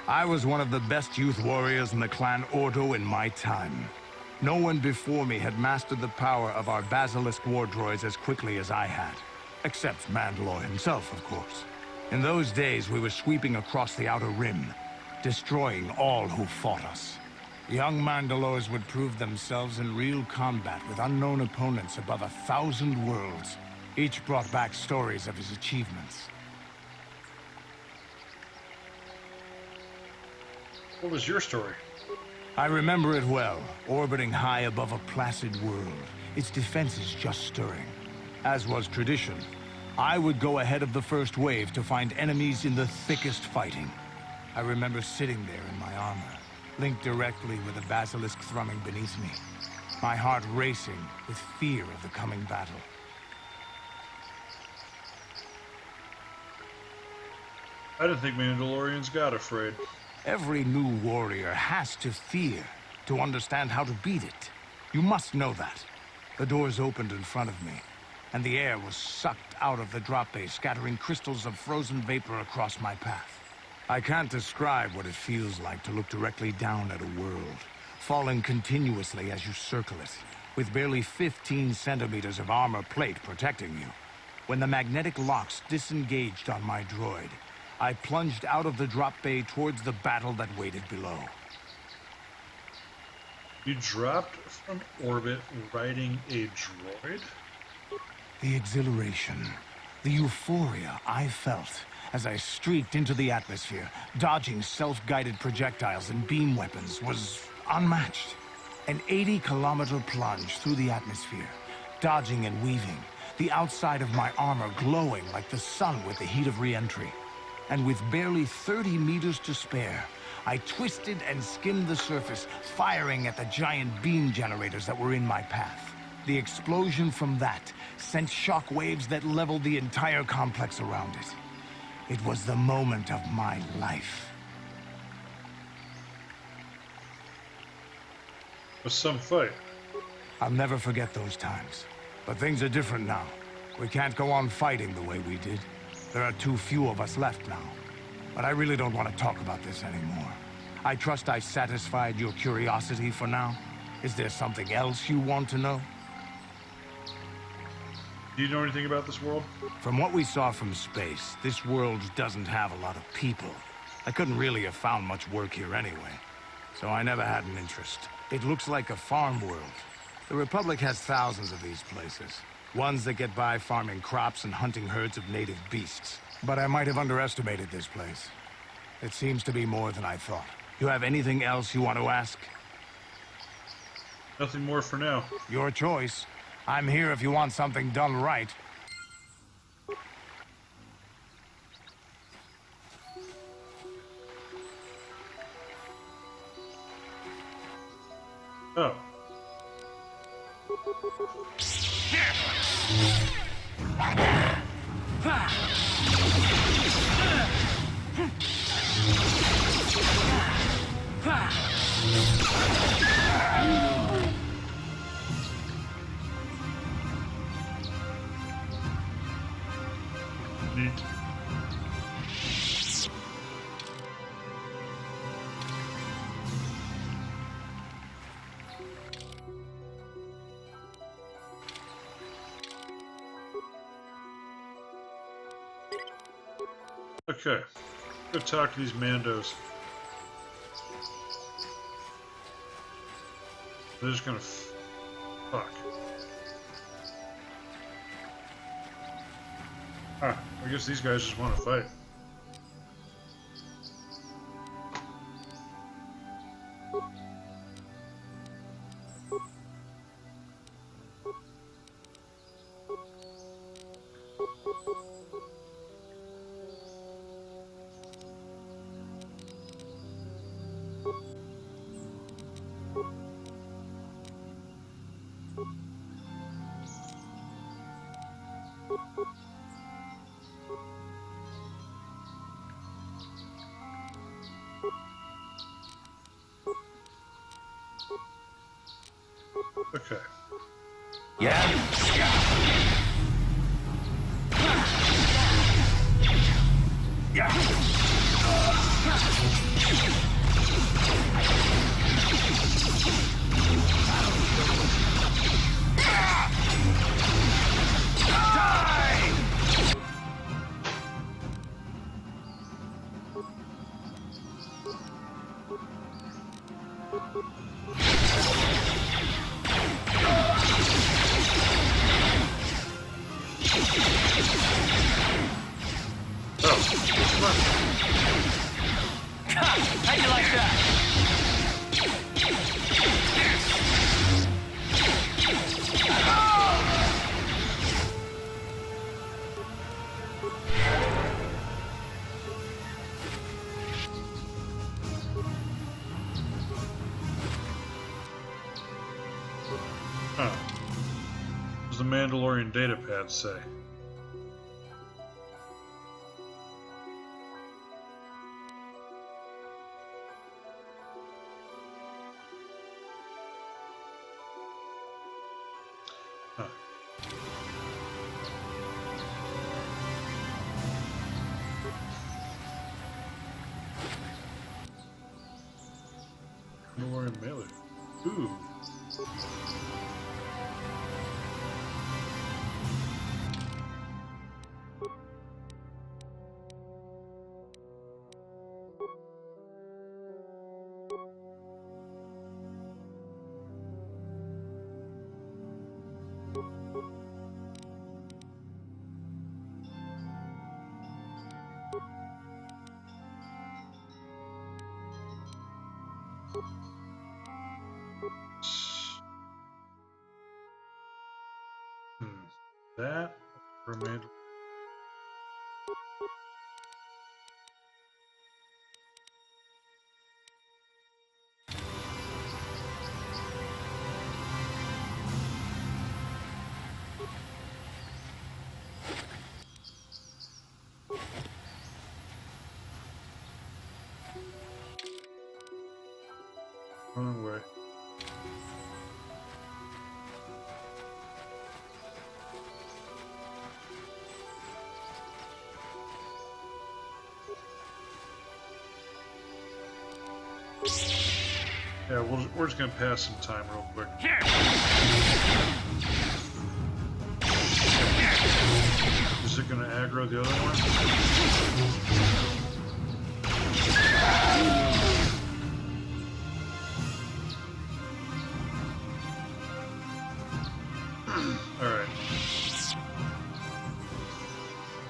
I was one of the best youth warriors in the clan Ordo in my time. No one before me had mastered the power of our basilisk war droids as quickly as I had. Except Mandalore himself, of course. In those days, we were sweeping across the Outer Rim, destroying all who fought us. Young Mandalores would prove themselves in real combat with unknown opponents above 1,000 worlds. Each brought back stories of his achievements. What was your story? I remember it well, orbiting high above a placid world, its defenses just stirring. As was tradition, I would go ahead of the first wave to find enemies in the thickest fighting. I remember sitting there in my armor, linked directly with the basilisk thrumming beneath me, my heart racing with fear of the coming battle. I didn't think Mandalorians got afraid. Every new warrior has to fear to understand how to beat it. You must know that. The doors opened in front of me, and the air was sucked out of the drop bay, scattering crystals of frozen vapor across my path. I can't describe what it feels like to look directly down at a world, falling continuously as you circle it, with barely 15 centimeters of armor plate protecting you. When the magnetic locks disengaged on my droid, I plunged out of the drop bay towards the battle that waited below. You dropped from orbit riding a droid? The exhilaration, the euphoria I felt as I streaked into the atmosphere, dodging self-guided projectiles and beam weapons, was unmatched. An 80-kilometer plunge through the atmosphere, dodging and weaving, the outside of my armor glowing like the sun with the heat of re-entry. And with barely 30 meters to spare, I twisted and skimmed the surface, firing at the giant beam generators that were in my path. The explosion from that sent shock waves that leveled the entire complex around it. It was the moment of my life. It was some fight. I'll never forget those times. But things are different now. We can't go on fighting the way we did. There are too few of us left now. But I really don't want to talk about this anymore. I trust I satisfied your curiosity for now. Is there something else you want to know? Do you know anything about this world? From what we saw from space, this world doesn't have a lot of people. I couldn't really have found much work here anyway, so I never had an interest. It looks like a farm world. The Republic has thousands of these places. Ones that get by farming crops and hunting herds of native beasts. But I might have underestimated this place. It seems to be more than I thought. You have anything else you want to ask? Nothing more for now. Your choice. I'm here if you want something done right. Oh. Neat. Okay, go talk to these Mandos. They're just gonna fuck. Huh, I guess these guys just want to fight. Okay. Yeah? How'd you like that? Huh. What does the Mandalorian data pad say? Huh. Mandalorian melee. Ooh. That remained. Wrong way. Yeah, we're just gonna pass some time real quick. Is it gonna aggro the other one? Alright.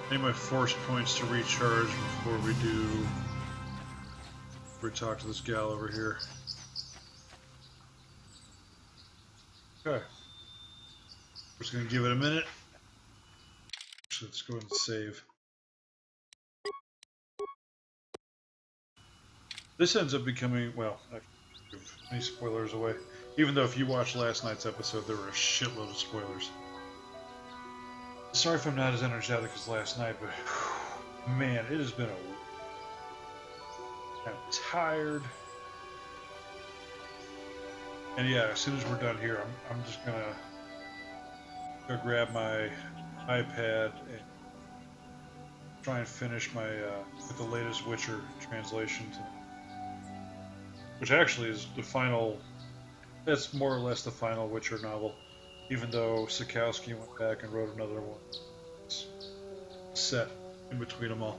I need my force points to recharge before we talk to this gal over here. Okay. We're just gonna give it a minute. So let's go ahead and save. This ends up becoming, well, I give any spoilers away. Even though if you watched last night's episode, there were a shitload of spoilers. Sorry if I'm not as energetic as last night, but man, it has been a week. I'm tired. And yeah, as soon as we're done here, I'm just gonna go grab my iPad and try and finish my with the latest Witcher translation, which actually is the final. That's more or less the final Witcher novel, even though Sikowski went back and wrote another one. It's set in between them all.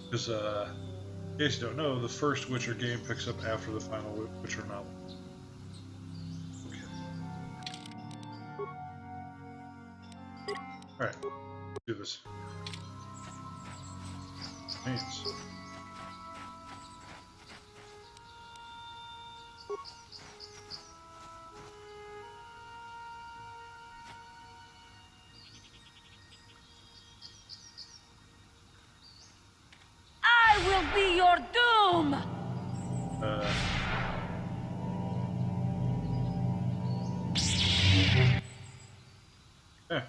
Because, in case you don't know, the first Witcher game picks up after the final Witcher novel. Alright, do this. Thanks. I will be your doom! Yeah.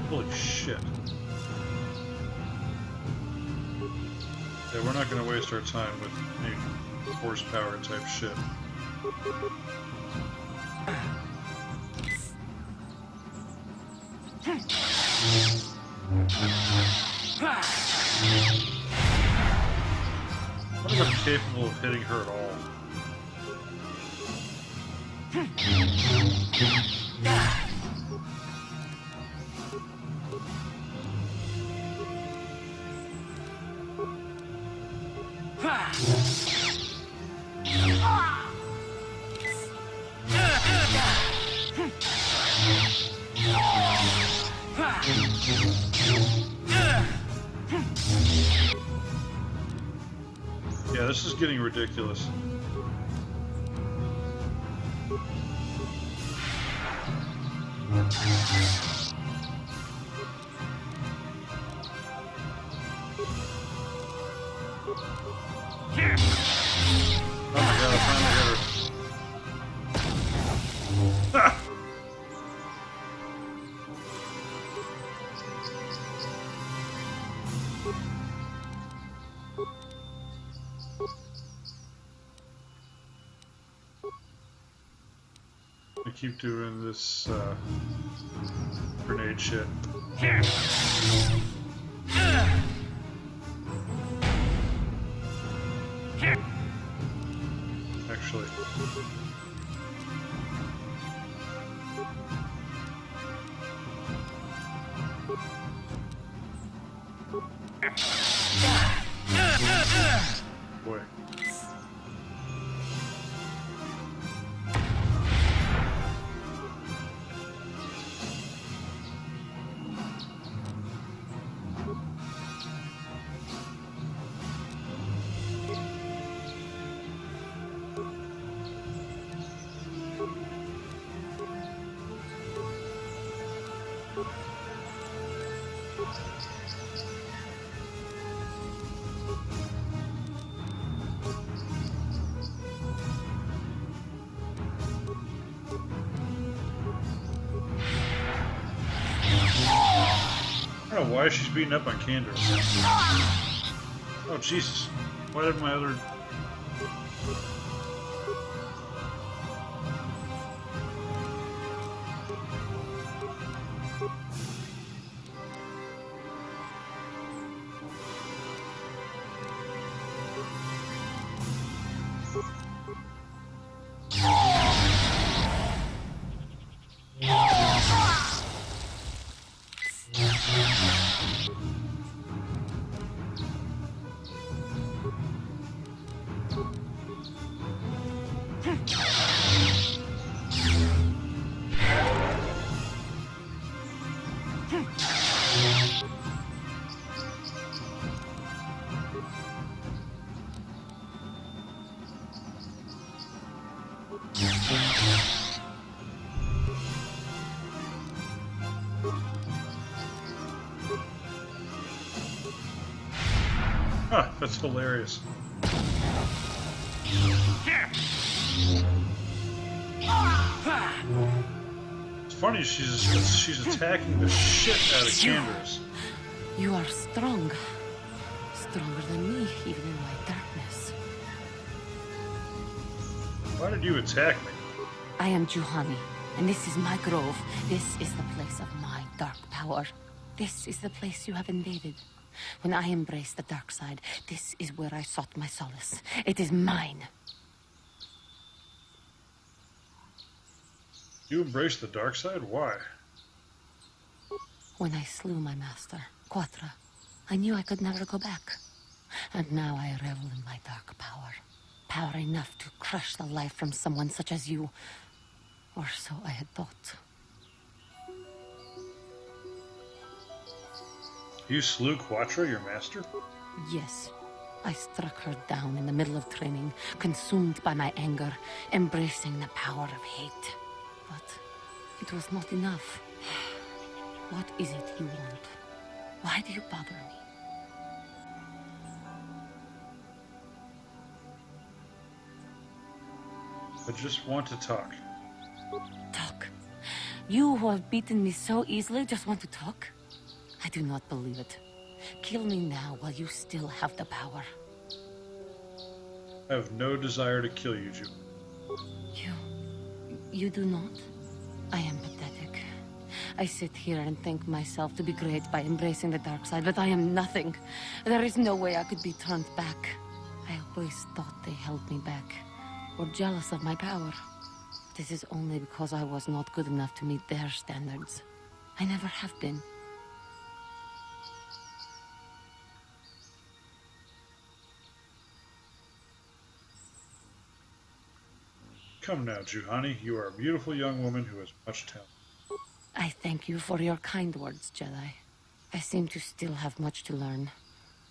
Holy shit. Yeah, we're not going to waste our time with any horsepower type shit. I don't think I'm capable of hitting her at all. Yeah, this is getting ridiculous. Oh my god, I finally hit her. Ha! I keep doing this grenade shit. Actually. Boy. I don't know why she's beating up on Candor. Oh, Jesus. Why did my other... Huh, that's hilarious. It's funny, she's attacking the shit out of Candor's. You are strong. Stronger than me, even in my darkness. Why did you attack me? I am Juhani, and this is my grove. This is the place of my dark power. This is the place you have invaded. When I embraced the dark side, this is where I sought my solace. It is mine. You embraced the dark side? Why? When I slew my master, KotOR, I knew I could never go back. And now I revel in my dark power. Power enough to crush the life from someone such as you. Or so I had thought. You slew KotOR, your master? Yes. I struck her down in the middle of training, consumed by my anger, embracing the power of hate. But it was not enough. What is it you want? Why do you bother me? I just want to talk. Talk. You who have beaten me so easily just want to talk? I do not believe it. Kill me now while you still have the power. I have no desire to kill you, Jude. You do not? I am pathetic. I sit here and think myself to be great by embracing the dark side, but I am nothing. There is no way I could be turned back. I always thought they held me back, or jealous of my power. This is only because I was not good enough to meet their standards. I never have been. Come now, Juhani. You are a beautiful young woman who has much talent. I thank you for your kind words, Jedi. I seem to still have much to learn,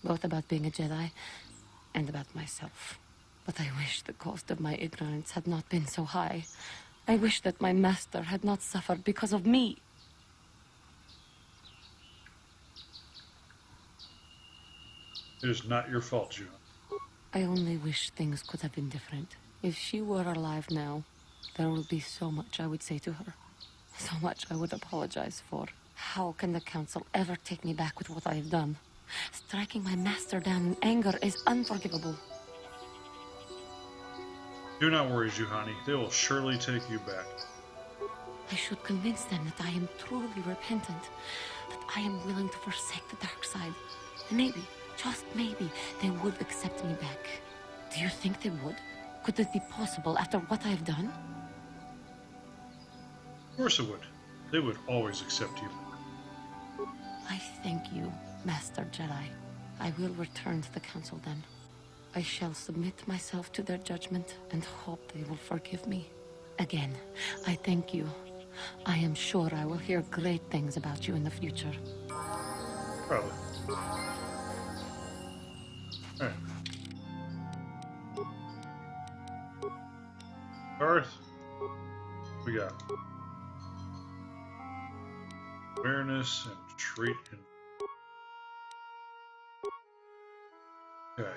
both about being a Jedi and about myself. But I wish the cost of my ignorance had not been so high. I wish that my master had not suffered because of me. It is not your fault, Juhani. I only wish things could have been different. If she were alive now, there would be so much I would say to her. So much I would apologize for. How can the Council ever take me back with what I have done? Striking my master down in anger is unforgivable. Do not worry, Juhani. They will surely take you back. I should convince them that I am truly repentant, that I am willing to forsake the dark side. And maybe, just maybe, they would accept me back. Do you think they would? Could it be possible after what I have done? Of course it would. They would always accept you. I thank you, Master Jedi. I will return to the Council then. I shall submit myself to their judgment and hope they will forgive me. Again, I thank you. I am sure I will hear great things about you in the future. Probably. All right. Earth, we got awareness and treat. Okay.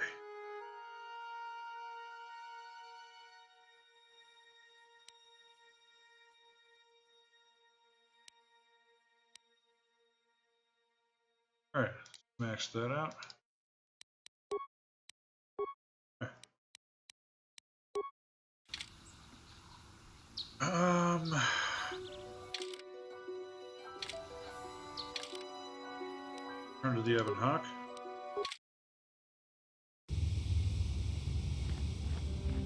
All right, max that out. Turn to the Evan Hawk.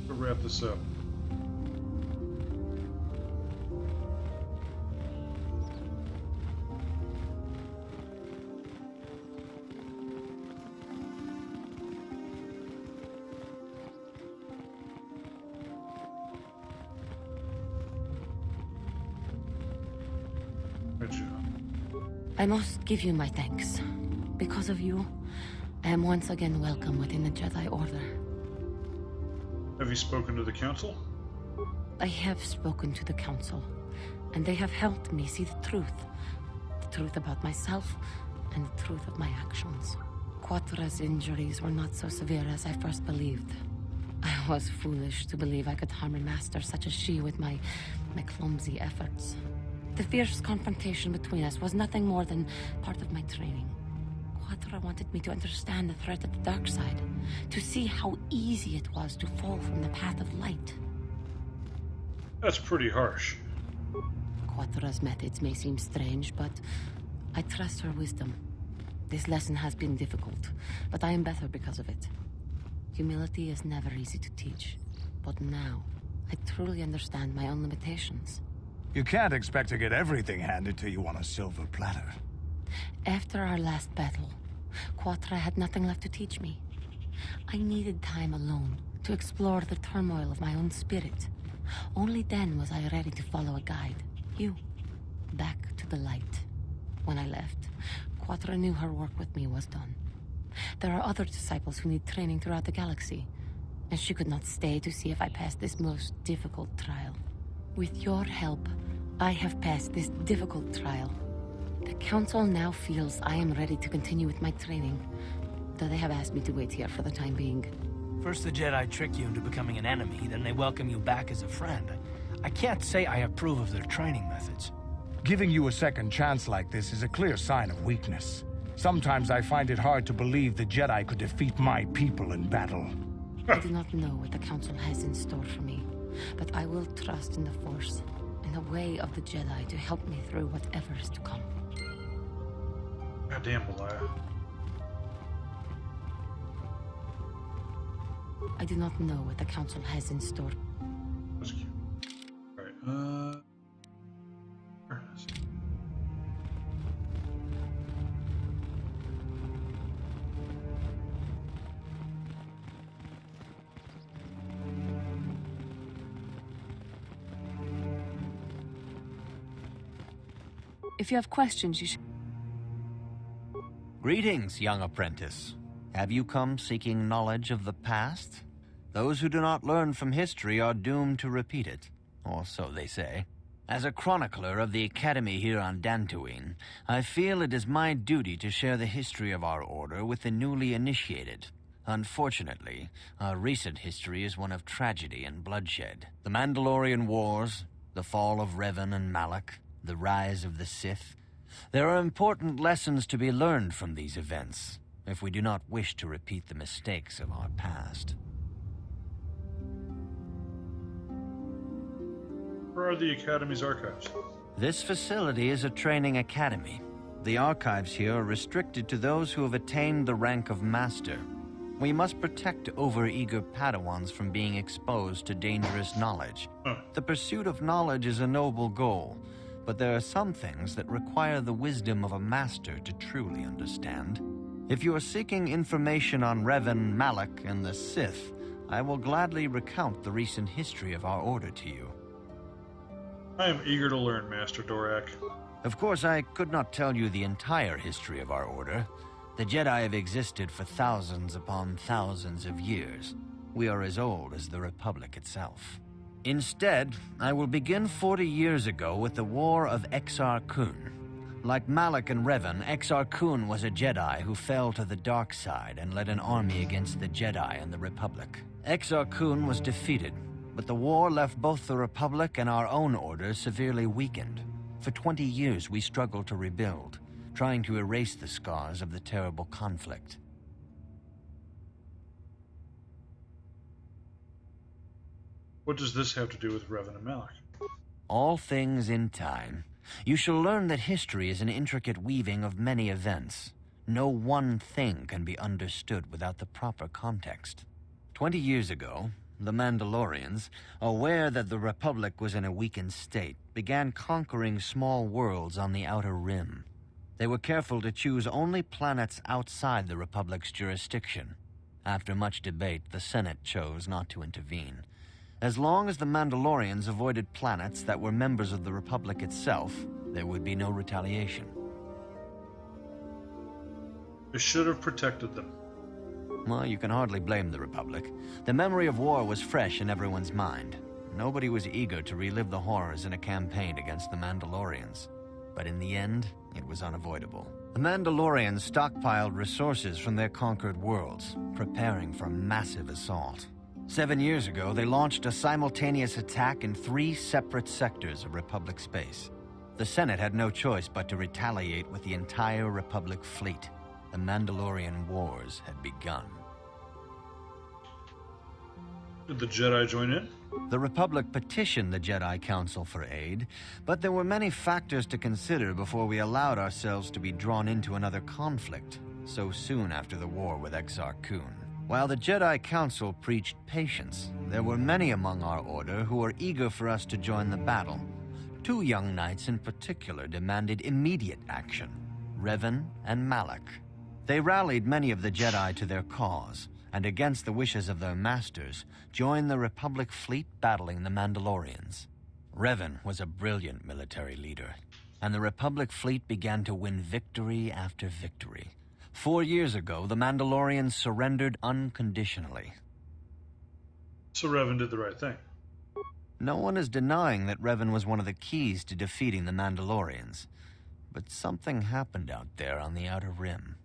We'll wrap this up. I must give you my thanks. Because of you, I am once again welcome within the Jedi Order. Have you spoken to the Council? I have spoken to the Council, and they have helped me see the truth. The truth about myself, and the truth of my actions. KotOR's injuries were not so severe as I first believed. I was foolish to believe I could harm a master such as she with my clumsy efforts. The fierce confrontation between us was nothing more than part of my training. KotOR wanted me to understand the threat of the dark side, to see how easy it was to fall from the path of light. That's pretty harsh. KotOR's methods may seem strange, but I trust her wisdom. This lesson has been difficult, but I am better because of it. Humility is never easy to teach, but now I truly understand my own limitations. You can't expect to get everything handed to you on a silver platter. After our last battle, KotOR had nothing left to teach me. I needed time alone to explore the turmoil of my own spirit. Only then was I ready to follow a guide. You. Back to the light. When I left, KotOR knew her work with me was done. There are other disciples who need training throughout the galaxy, and she could not stay to see if I passed this most difficult trial. With your help, I have passed this difficult trial. The Council now feels I am ready to continue with my training, though they have asked me to wait here for the time being. First the Jedi trick you into becoming an enemy, then they welcome you back as a friend. I can't say I approve of their training methods. Giving you a second chance like this is a clear sign of weakness. Sometimes I find it hard to believe the Jedi could defeat my people in battle. I do not know what the Council has in store for me, but I will trust in the Force and the way of the Jedi to help me through whatever is to come. Goddamn, Malaya. I do not know what the Council has in store. That's cute. Alright, If you have questions, you should... Greetings, young apprentice. Have you come seeking knowledge of the past? Those who do not learn from history are doomed to repeat it, or so they say. As a chronicler of the Academy here on Dantooine, I feel it is my duty to share the history of our order with the newly initiated. Unfortunately, our recent history is one of tragedy and bloodshed. The Mandalorian Wars, the fall of Revan and Malak, the rise of the Sith. There are important lessons to be learned from these events, if we do not wish to repeat the mistakes of our past. where are the Academy's archives? This facility is a training academy. The archives here are restricted to those who have attained the rank of Master. We must protect overeager Padawans from being exposed to dangerous knowledge. The pursuit of knowledge is a noble goal, but there are some things that require the wisdom of a master to truly understand. If you are seeking information on Revan, Malak, and the Sith, I will gladly recount the recent history of our order to you. I am eager to learn, Master Dorak. Of course, I could not tell you the entire history of our order. The Jedi have existed for thousands upon thousands of years. We are as old as the Republic itself. Instead, I will begin 40 years ago with the War of Exar Kun. Like Malak and Revan, Exar Kun was a Jedi who fell to the dark side and led an army against the Jedi and the Republic. Exar Kun was defeated, but the war left both the Republic and our own order severely weakened. For 20 years we struggled to rebuild, trying to erase the scars of the terrible conflict. What does this have to do with Revan and Malak? All things in time. You shall learn that history is an intricate weaving of many events. No one thing can be understood without the proper context. 20 years ago, the Mandalorians, aware that the Republic was in a weakened state, began conquering small worlds on the Outer Rim. They were careful to choose only planets outside the Republic's jurisdiction. After much debate, the Senate chose not to intervene. As long as the Mandalorians avoided planets that were members of the Republic itself, there would be no retaliation. I should have protected them. Well, you can hardly blame the Republic. The memory of war was fresh in everyone's mind. Nobody was eager to relive the horrors in a campaign against the Mandalorians. But in the end, it was unavoidable. The Mandalorians stockpiled resources from their conquered worlds, preparing for a massive assault. 7 years ago, they launched a simultaneous attack in 3 separate sectors of Republic space. The Senate had no choice but to retaliate with the entire Republic fleet. The Mandalorian Wars had begun. Did the Jedi join in? The Republic petitioned the Jedi Council for aid, but there were many factors to consider before we allowed ourselves to be drawn into another conflict, so soon after the war with Exar Kun. While the Jedi Council preached patience, there were many among our order who were eager for us to join the battle. 2 young knights in particular demanded immediate action, Revan and Malak. They rallied many of the Jedi to their cause, and against the wishes of their masters, joined the Republic fleet battling the Mandalorians. Revan was a brilliant military leader, and the Republic fleet began to win victory after victory. 4 years ago, the Mandalorians surrendered unconditionally. So Revan did the right thing. No one is denying that Revan was one of the keys to defeating the Mandalorians. But something happened out there on the Outer Rim.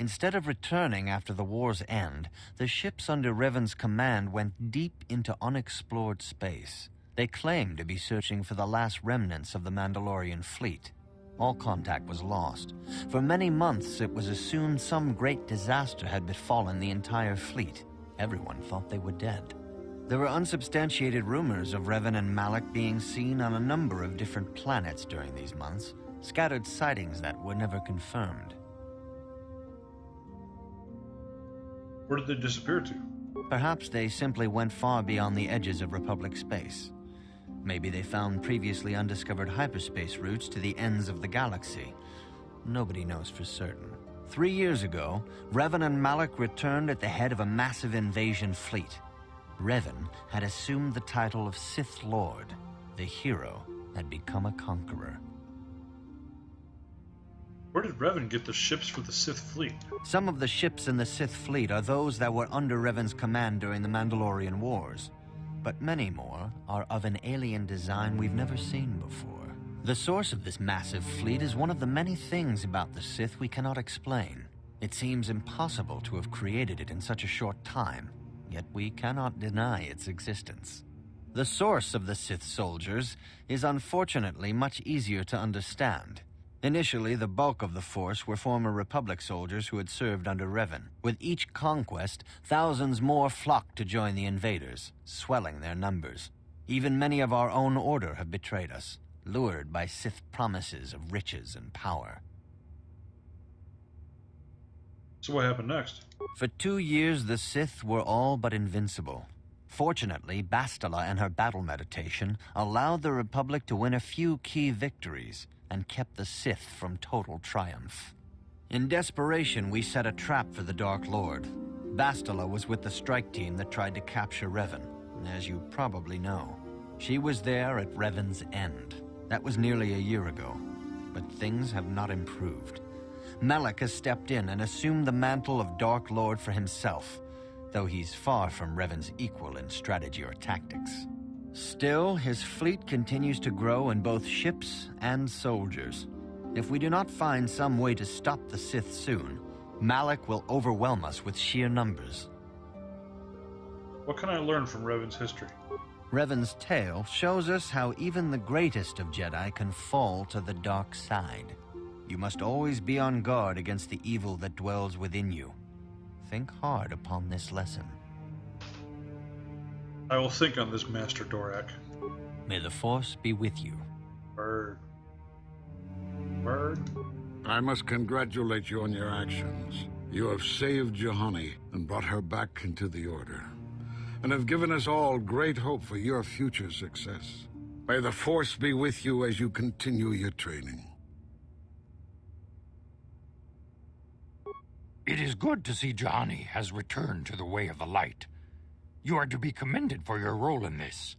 Instead of returning after the war's end, the ships under Revan's command went deep into unexplored space, They claimed to be searching for the last remnants of the Mandalorian fleet. All contact was lost. For many months, it was assumed some great disaster had befallen the entire fleet. Everyone thought they were dead. There were unsubstantiated rumors of Revan and Malak being seen on a number of different planets during these months, scattered sightings that were never confirmed. Where did they disappear to? Perhaps they simply went far beyond the edges of Republic space. Maybe they found previously undiscovered hyperspace routes to the ends of the galaxy. Nobody knows for certain. 3 years ago, Revan and Malak returned at the head of a massive invasion fleet. Revan had assumed the title of Sith Lord. The hero had become a conqueror. Where did Revan get the ships for the Sith fleet? Some of the ships in the Sith fleet are those that were under Revan's command during the Mandalorian Wars. But many more are of an alien design we've never seen before. The source of this massive fleet is one of the many things about the Sith we cannot explain. It seems impossible to have created it in such a short time, yet we cannot deny its existence. The source of the Sith soldiers is unfortunately much easier to understand. Initially, the bulk of the force were former Republic soldiers who had served under Revan. With each conquest, thousands more flocked to join the invaders, swelling their numbers. Even many of our own order have betrayed us, lured by Sith promises of riches and power. So what happened next? For 2 years, the Sith were all but invincible. Fortunately, Bastila and her battle meditation allowed the Republic to win a few key victories, and kept the Sith from total triumph. In desperation, we set a trap for the Dark Lord. Bastila was with the strike team that tried to capture Revan, as you probably know. She was there at Revan's end. That was nearly a year ago, but things have not improved. Malak has stepped in and assumed the mantle of Dark Lord for himself, though he's far from Revan's equal in strategy or tactics. Still, his fleet continues to grow in both ships and soldiers. If we do not find some way to stop the Sith soon, Malak will overwhelm us with sheer numbers. What can I learn from Revan's history? Revan's tale shows us how even the greatest of Jedi can fall to the dark side. You must always be on guard against the evil that dwells within you. Think hard upon this lesson. I will think on this, Master Dorak. May the Force be with you. Bird. Bird? I must congratulate you on your actions. You have saved Juhani and brought her back into the Order, and have given us all great hope for your future success. May the Force be with you as you continue your training. It is good to see Juhani has returned to the way of the light. You are to be commended for your role in this.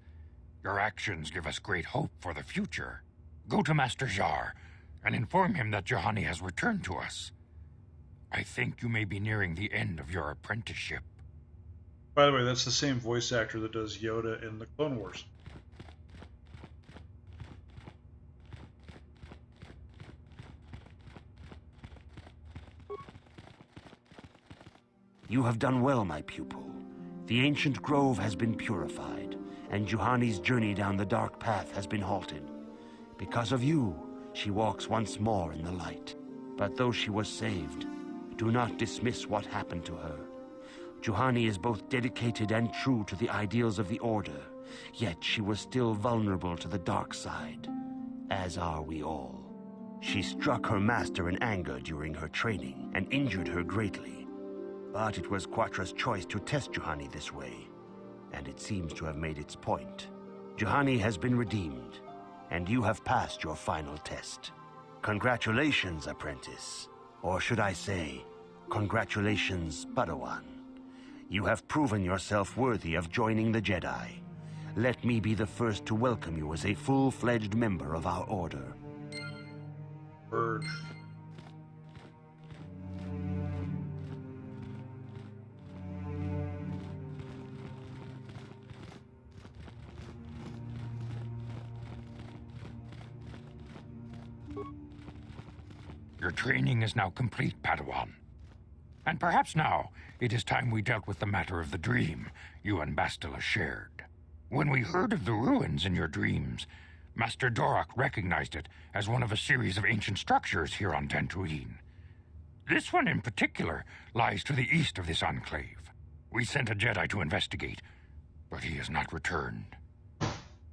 Your actions give us great hope for the future. Go to Master Jar and inform him that Juhani has returned to us. I think you may be nearing the end of your apprenticeship. By the way, that's the same voice actor that does Yoda in the Clone Wars. You have done well, my pupil. The ancient grove has been purified, and Juhani's journey down the dark path has been halted. Because of you, she walks once more in the light. But though she was saved, do not dismiss what happened to her. Juhani is both dedicated and true to the ideals of the Order, yet she was still vulnerable to the dark side, as are we all. She struck her master in anger during her training and injured her greatly. But it was Quatra's choice to test Juhani this way, and it seems to have made its point. Juhani has been redeemed, and you have passed your final test. Congratulations, apprentice. Or should I say, congratulations, Padawan. You have proven yourself worthy of joining the Jedi. Let me be the first to welcome you as a full-fledged member of our order. Bird. Your training is now complete, Padawan. And perhaps now it is time we dealt with the matter of the dream you and Bastila shared. When we heard of the ruins in your dreams, Master Dorak recognized it as one of a series of ancient structures here on Dantooine. This one in particular lies to the east of this enclave. We sent a Jedi to investigate, but he has not returned.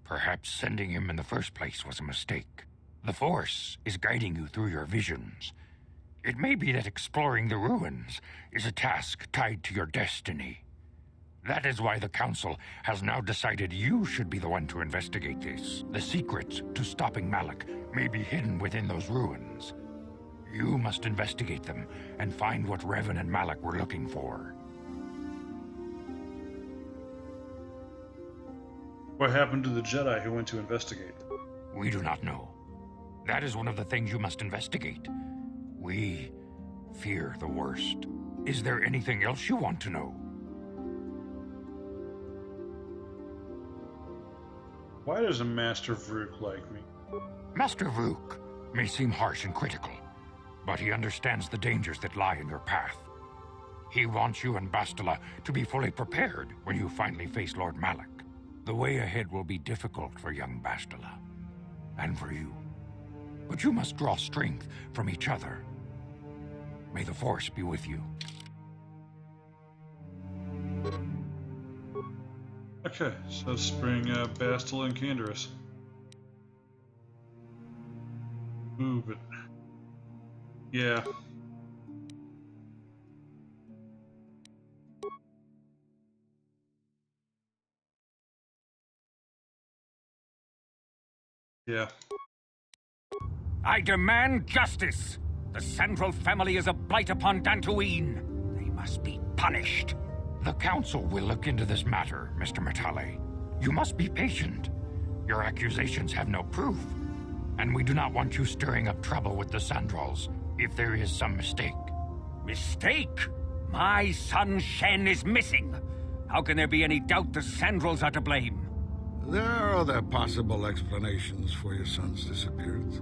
Perhaps sending him in the first place was a mistake. The Force is guiding you through your visions. It may be that exploring the ruins is a task tied to your destiny. That is why the Council has now decided you should be the one to investigate this. The secrets to stopping Malak may be hidden within those ruins. You must investigate them and find what Revan and Malak were looking for. What happened to the Jedi who went to investigate? We do not know. That is one of the things you must investigate. We fear the worst. Is there anything else you want to know? Why does a Master Vrook like me? Master Vrook may seem harsh and critical, but he understands the dangers that lie in your path. He wants you and Bastila to be fully prepared when you finally face Lord Malak. The way ahead will be difficult for young Bastila, and for you. But you must draw strength from each other. May the Force be with you. Okay, so let's bring Bastila and Canderous. Ooh, but... yeah. Yeah. I demand justice! The Sandral family is a blight upon Dantooine. They must be punished. The Council will look into this matter, Mr. Matale. You must be patient. Your accusations have no proof, and we do not want you stirring up trouble with the Sandrals if there is some mistake. Mistake? My son Shen is missing. How can there be any doubt the Sandrals are to blame? There are other possible explanations for your son's disappearance.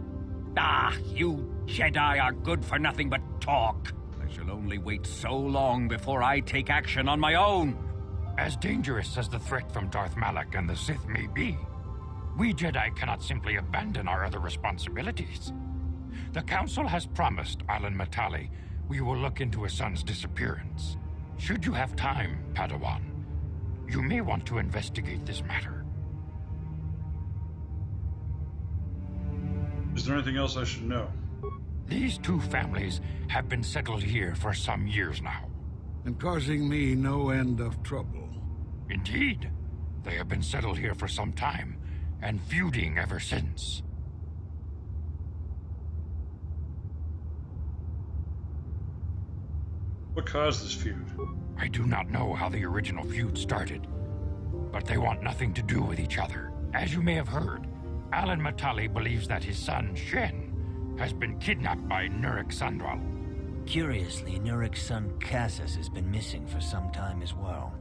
Ah, you Jedi are good for nothing but talk. I shall only wait so long before I take action on my own. As dangerous as the threat from Darth Malak and the Sith may be, we Jedi cannot simply abandon our other responsibilities. The Council has promised Alan Matale we will look into his son's disappearance. Should you have time, Padawan, you may want to investigate this matter. Is there anything else I should know? These two families have been settled here for some years now. And causing me no end of trouble. Indeed. They have been settled here for some time, and feuding ever since. What caused this feud? I do not know how the original feud started, but they want nothing to do with each other. As you may have heard, Alan Matale believes that his son, Shen, has been kidnapped by Nurik Sandral. Curiously, Nurik's son, Cassus, has been missing for some time as well.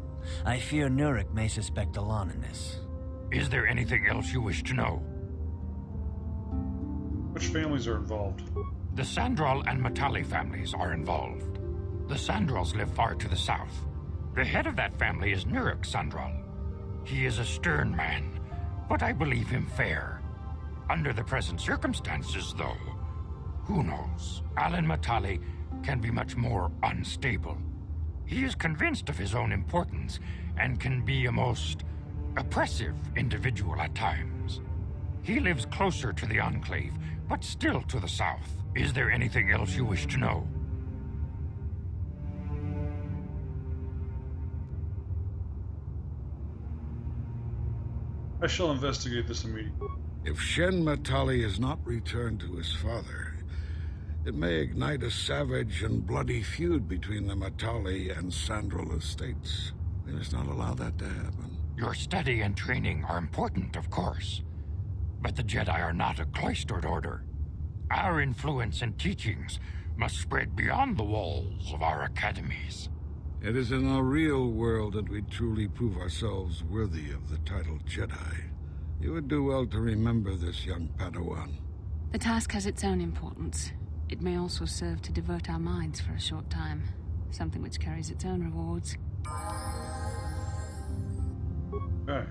I fear Nurik may suspect Alon in this. Is there anything else you wish to know? Which families are involved? The Sandral and Matale families are involved. The Sandrals live far to the south. The head of that family is Nurik Sandral. He is a stern man, but I believe him fair. Under the present circumstances, though, who knows? Alan Matale can be much more unstable. He is convinced of his own importance and can be a most oppressive individual at times. He lives closer to the Enclave, but still to the south. Is there anything else you wish to know? I shall investigate this immediately. If Shen Matale is not returned to his father, it may ignite a savage and bloody feud between the Matale and Sandral estates. We must not allow that to happen. Your study and training are important, of course, but the Jedi are not a cloistered order. Our influence and teachings must spread beyond the walls of our academies. It is in the real world that we truly prove ourselves worthy of the title Jedi. You would do well to remember this, young Padawan. The task has its own importance. It may also serve to divert our minds for a short time. Something which carries its own rewards. Okay.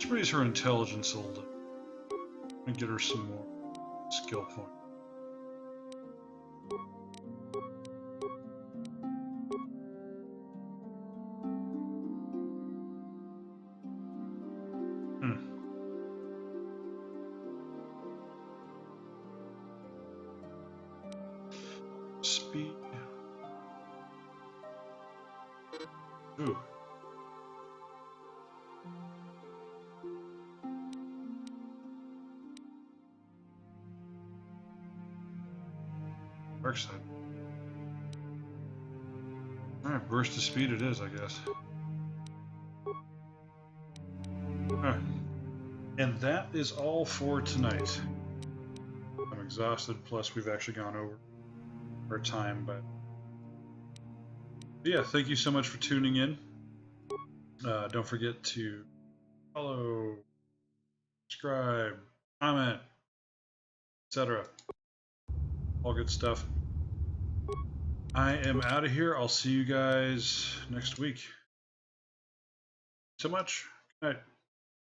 Let's raise her intelligence a little and get her some more skill points. Speed. Ooh. Dark side. Alright, burst of speed it is, I guess. Alright. And that is all for tonight. I'm exhausted, plus we've actually gone over our time, but yeah, thank you so much for tuning in. Don't forget to follow, subscribe, comment, etc. All good stuff. I am out of here. I'll see you guys next week. So much. Good night.